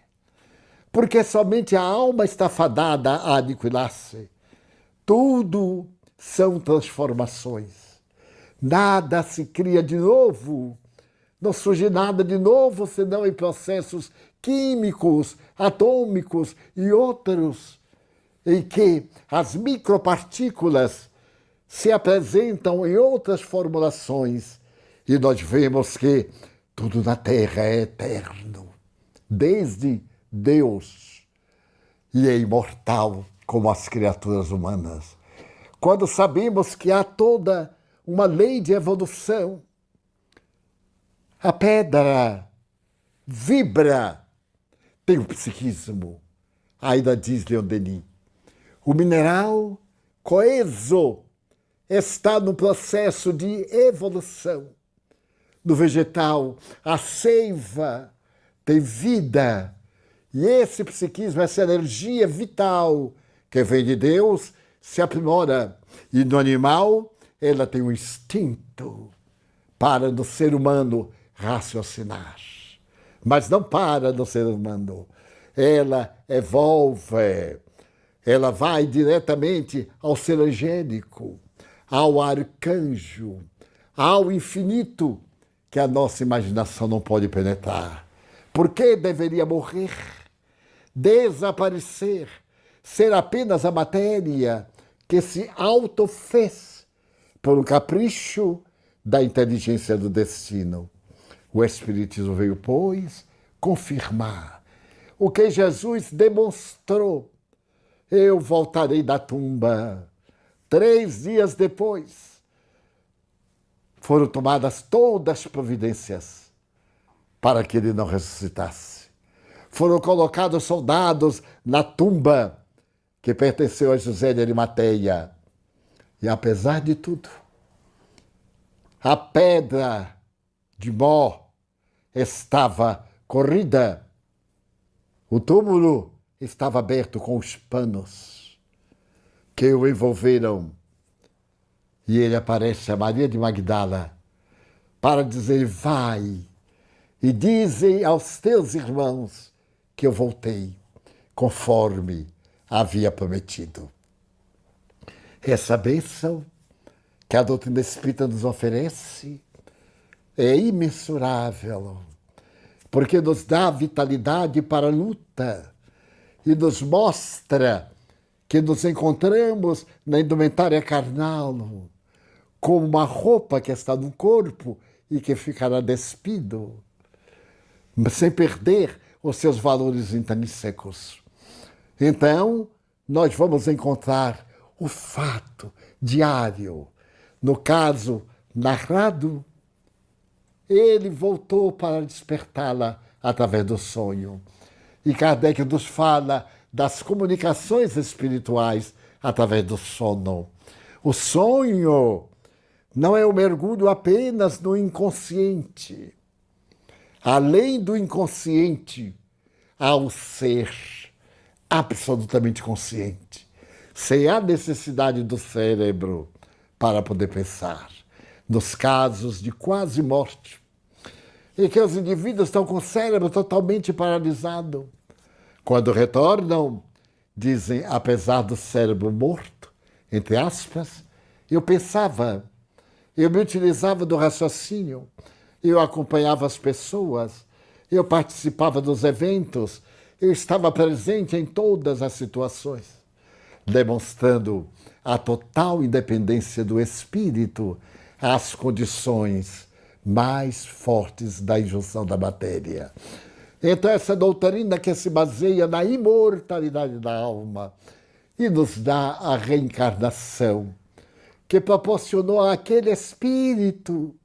Porque somente a alma está fadada a aniquilar-se. Tudo são transformações. Nada se cria de novo. Não surge nada de novo senão em processos químicos, atômicos e outros, em que as micropartículas se apresentam em outras formulações, e nós vemos que tudo na Terra é eterno, desde Deus, e é imortal como as criaturas humanas. quando sabemos que há toda uma lei de evolução, a pedra vibra, tem o psiquismo, ainda diz Leon Denis. O mineral coeso está no processo de evolução. No vegetal, a seiva tem vida. E esse psiquismo, essa energia vital que vem de Deus, se aprimora. E no animal, ela tem um instinto para no ser humano raciocinar. Mas não para no ser humano. Ela evolve. Ela vai diretamente ao ser angélico, ao arcanjo, ao infinito, que a nossa imaginação não pode penetrar. Por que deveria morrer, desaparecer, ser apenas a matéria que se autofez por um capricho da inteligência do destino? O Espiritismo veio, pois, confirmar o que Jesus demonstrou. Eu voltarei da tumba. 3 dias depois, foram tomadas todas as providências para que ele não ressuscitasse. Foram colocados soldados na tumba que pertenceu a José de Arimateia. E apesar de tudo, a pedra de Mó estava corrida. O túmulo estava aberto com os panos que o envolveram. E ele aparece a Maria de Magdala para dizer: vai e dizem aos teus irmãos que eu voltei, conforme havia prometido. Essa bênção que a doutrina espírita nos oferece é imensurável, porque nos dá vitalidade para a luta e nos mostra que nos encontramos na indumentária carnal, como uma roupa que está no corpo e que ficará despido, sem perder os seus valores intrínsecos. Então, nós vamos encontrar o fato diário. No caso narrado, ele voltou para despertá-la através do sonho. E Kardec nos fala das comunicações espirituais através do sono. O sonho não é o mergulho apenas no inconsciente. Além do inconsciente, há o ser absolutamente consciente, sem a necessidade do cérebro para poder pensar. Nos casos de quase morte, em que os indivíduos estão com o cérebro totalmente paralisado, quando retornam, dizem, apesar do cérebro morto, entre aspas, eu pensava, eu me utilizava do raciocínio, eu acompanhava as pessoas, eu participava dos eventos, eu estava presente em todas as situações, demonstrando a total independência do espírito às condições mais fortes da injunção da matéria. Então, essa doutrina que se baseia na imortalidade da alma e nos dá a reencarnação, que proporcionou àquele espírito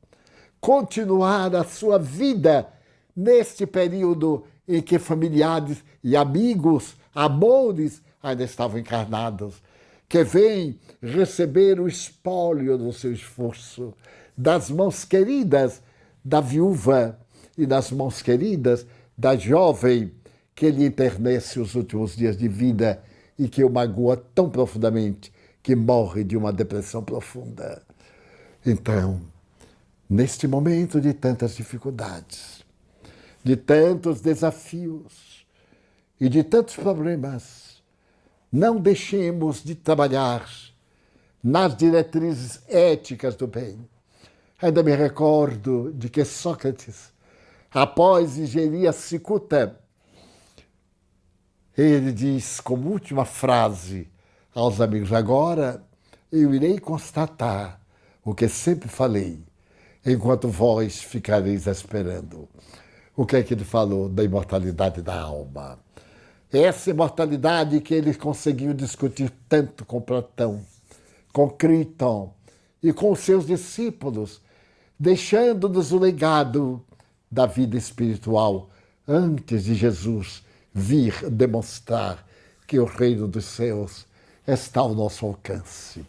continuar a sua vida neste período em que familiares e amigos, amores, ainda estavam encarnados, que vem receber o espólio do seu esforço, das mãos queridas da viúva e das mãos queridas da jovem que lhe enternece os últimos dias de vida e que o magoa tão profundamente que morre de uma depressão profunda. Então, neste momento de tantas dificuldades, de tantos desafios e de tantos problemas, não deixemos de trabalhar nas diretrizes éticas do bem. Ainda me recordo de que Sócrates, após ingerir a cicuta, ele diz como última frase aos amigos: agora eu irei constatar o que sempre falei, enquanto vós ficareis esperando. O que é que ele falou da imortalidade da alma? Essa imortalidade que ele conseguiu discutir tanto com Platão, com Criton e com os seus discípulos, deixando-nos o legado da vida espiritual antes de Jesus vir demonstrar que o reino dos céus está ao nosso alcance.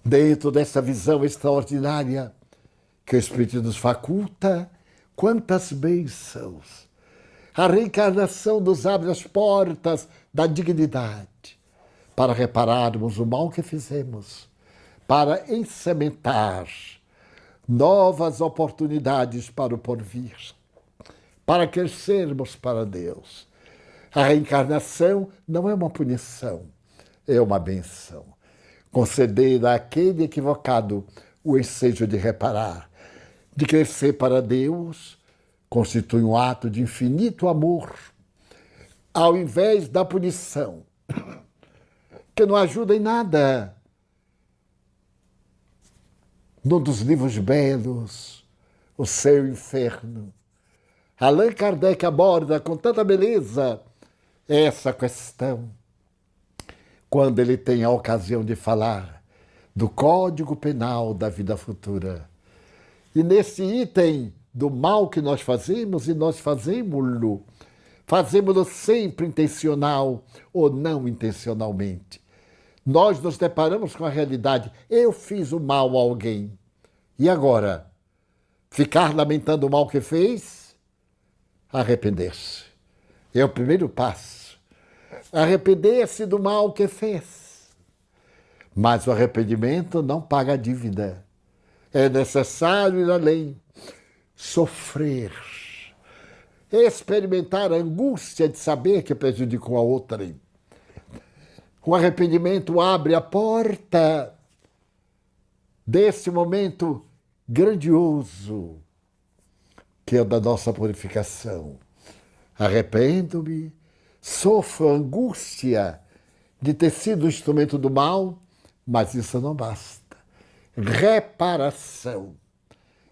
Dentro dessa visão extraordinária que o Espírito nos faculta, quantas bênçãos! A reencarnação nos abre as portas da dignidade para repararmos o mal que fizemos, para ensementar novas oportunidades para o porvir, para crescermos para Deus. A reencarnação não é uma punição, é uma benção. Conceder àquele equivocado o ensejo de reparar, de crescer para Deus, constitui um ato de infinito amor, ao invés da punição, que não ajuda em nada. Num dos livros belos, O Céu e o Inferno, Allan Kardec aborda com tanta beleza essa questão, quando ele tem a ocasião de falar do Código Penal da vida futura. E nesse item do mal que nós fazemos, e nós fazemos-lo sempre intencional ou não intencionalmente. Nós nos deparamos com a realidade, eu fiz o mal a alguém. E agora? Ficar lamentando o mal que fez? Arrepender-se. É o primeiro passo. Arrepender-se do mal que fez. Mas o arrependimento não paga a dívida. É necessário ir além. Sofrer. Experimentar a angústia de saber que prejudicou a outrem. O arrependimento abre a porta desse momento grandioso que é o da nossa purificação. Arrependo-me, sofro a angústia de ter sido instrumento do mal, mas isso não basta. Reparação.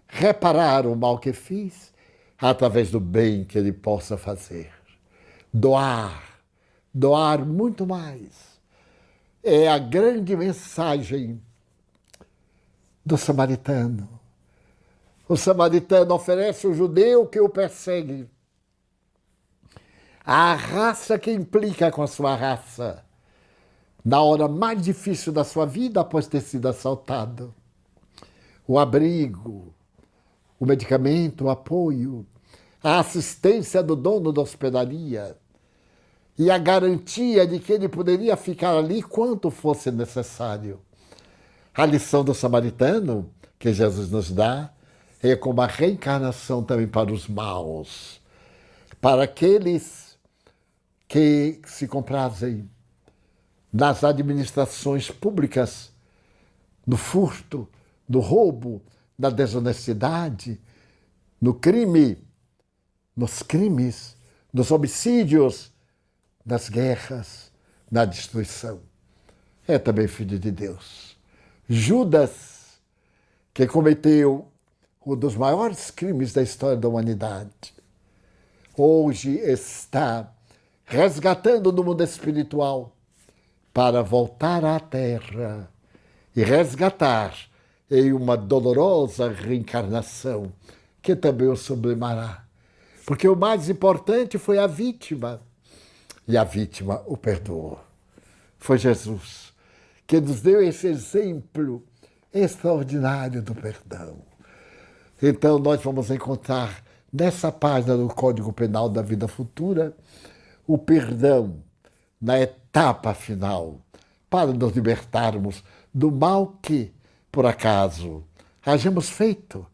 Reparar o mal que fiz através do bem que ele possa fazer. Doar. Doar muito mais. É a grande mensagem do samaritano. O samaritano oferece ao judeu que o persegue a raça que implica com a sua raça, na hora mais difícil da sua vida após ter sido assaltado. O abrigo, o medicamento, o apoio, a assistência do dono da hospedaria e a garantia de que ele poderia ficar ali quanto fosse necessário. A lição do samaritano que Jesus nos dá é como a reencarnação também para os maus, para aqueles que se comprazem nas administrações públicas, no furto, no roubo, na desonestidade, no crime, nos crimes, nos homicídios, nas guerras, na destruição. É também filho de Deus. Judas, que cometeu um dos maiores crimes da história da humanidade, hoje está resgatando no mundo espiritual para voltar à Terra e resgatar em uma dolorosa reencarnação que também o sublimará. Porque o mais importante foi a vítima, e a vítima o perdoou. Foi Jesus que nos deu esse exemplo extraordinário do perdão. Então nós vamos encontrar nessa página do Código Penal da Vida Futura o perdão na etapa final, para nos libertarmos do mal que, por acaso, hajamos feito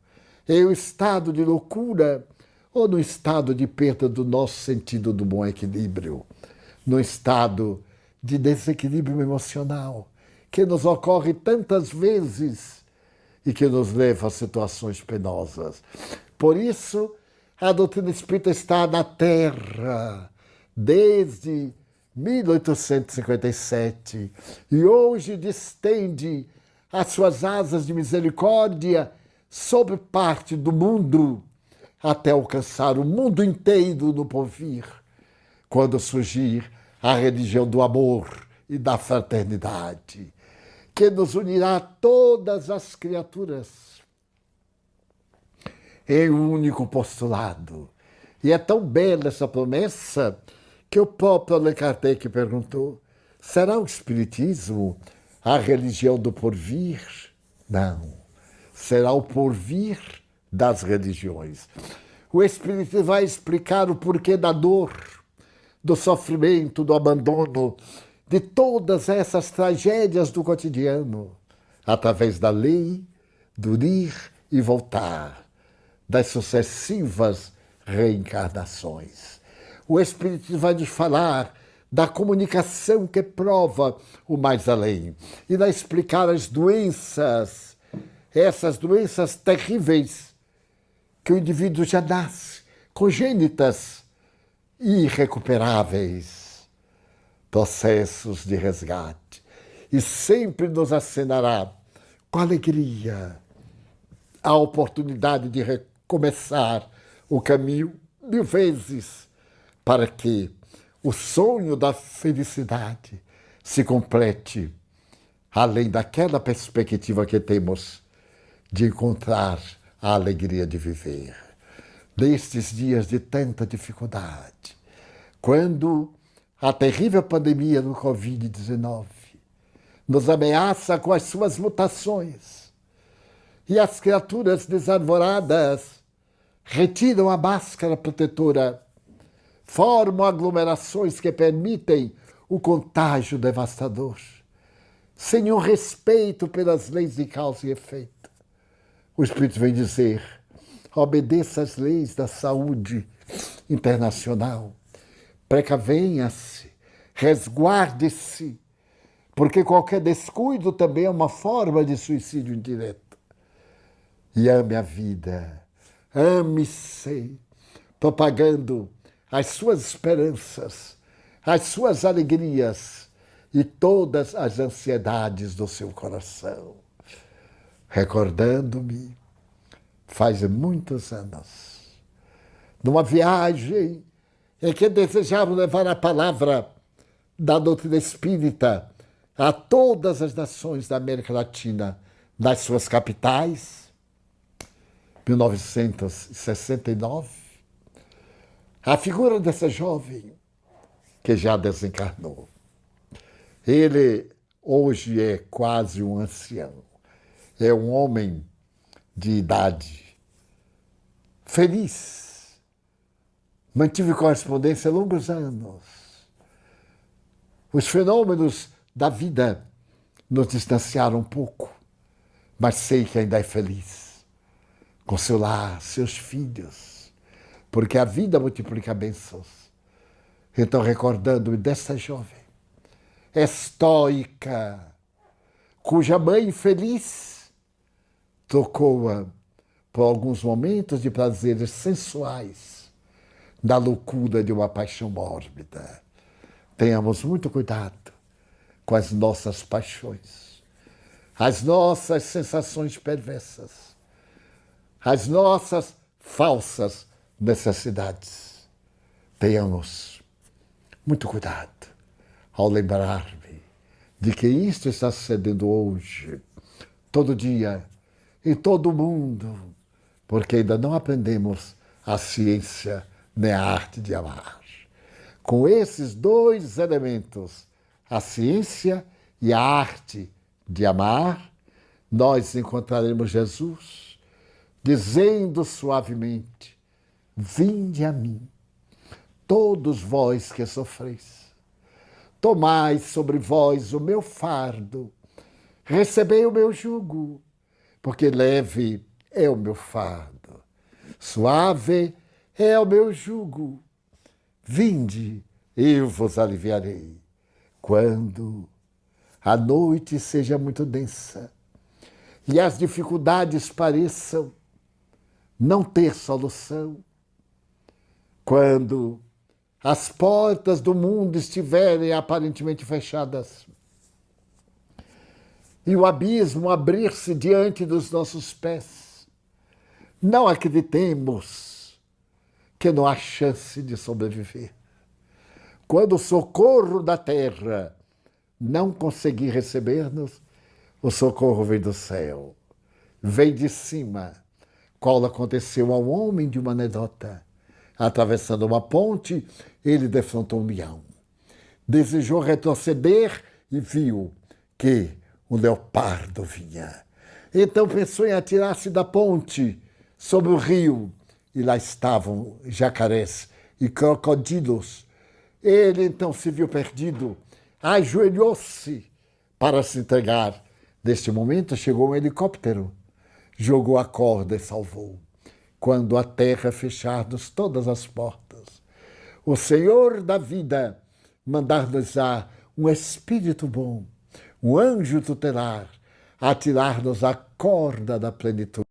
em um estado de loucura ou no estado de perda do nosso sentido do bom equilíbrio, no estado de desequilíbrio emocional, que nos ocorre tantas vezes e que nos leva a situações penosas. Por isso, a doutrina espírita está na Terra desde 1857 e hoje distende as suas asas de misericórdia sobre parte do mundo até alcançar o mundo inteiro no porvir, quando surgir a religião do amor e da fraternidade, que nos unirá a todas as criaturas em um único postulado. E é tão bela essa promessa que o próprio Allan Kardec perguntou: será o Espiritismo a religião do porvir? Não. Será o porvir das religiões. O Espiritismo vai explicar o porquê da dor, do sofrimento, do abandono, de todas essas tragédias do cotidiano, através da lei, do ir e voltar, das sucessivas reencarnações. O Espiritismo vai nos falar da comunicação que prova o mais além e vai explicar as doenças, essas doenças terríveis que o indivíduo já nasce, congênitas e irrecuperáveis, processos de resgate. E sempre nos acenará com alegria a oportunidade de recomeçar o caminho 1000 vezes, para que o sonho da felicidade se complete, além daquela perspectiva que temos de encontrar a alegria de viver. Nestes dias de tanta dificuldade, quando a terrível pandemia do Covid-19 nos ameaça com as suas mutações e as criaturas desarvoradas retiram a máscara protetora, formam aglomerações que permitem o contágio devastador, sem um respeito pelas leis de causa e efeito. O Espírito vem dizer: obedeça às leis da saúde internacional, precavenha-se, resguarde-se, porque qualquer descuido também é uma forma de suicídio indireto. E ame a vida, ame-se, propagando as suas esperanças, as suas alegrias e todas as ansiedades do seu coração. Recordando-me, faz muitos anos, numa viagem em que desejava levar a palavra da doutrina espírita a todas as nações da América Latina, nas suas capitais, 1969, a figura dessa jovem que já desencarnou. Ele hoje é quase um ancião, é um homem de idade, feliz. Mantive correspondência há longos anos. Os fenômenos da vida nos distanciaram um pouco, mas sei que ainda é feliz, com seu lar, seus filhos, porque a vida multiplica bênçãos. Então, recordando-me dessa jovem, estoica, cuja mãe feliz trocou-a por alguns momentos de prazeres sensuais, da loucura de uma paixão mórbida. Tenhamos muito cuidado com as nossas paixões, as nossas sensações perversas, as nossas falsas necessidades. Tenhamos muito cuidado ao lembrar-me de que isto está sucedendo hoje, todo dia, em todo o mundo, porque ainda não aprendemos a ciência nem a arte de amar. Com esses dois elementos, a ciência e a arte de amar, nós encontraremos Jesus dizendo suavemente: vinde a mim, todos vós que sofreis, tomai sobre vós o meu fardo, recebei o meu jugo, porque leve é o meu fardo, suave é o meu jugo. Vinde, eu vos aliviarei. Quando a noite seja muito densa e as dificuldades pareçam não ter solução, quando as portas do mundo estiverem aparentemente fechadas e o abismo abrir-se diante dos nossos pés, não acreditemos que não há chance de sobreviver. Quando o socorro da terra não conseguir receber-nos, o socorro vem do céu, vem de cima, qual aconteceu ao homem de uma anedota. Atravessando uma ponte, ele defrontou um leão. Desejou retroceder e viu que o leopardo vinha. Então pensou em atirar-se da ponte sobre o rio, e lá estavam jacarés e crocodilos. Ele então se viu perdido, ajoelhou-se para se entregar. Neste momento chegou um helicóptero, jogou a corda e salvou. Quando a terra fechar-nos todas as portas, o Senhor da vida mandar-nos-á um espírito bom, um anjo tutelar, a tirar-nos a corda da plenitude.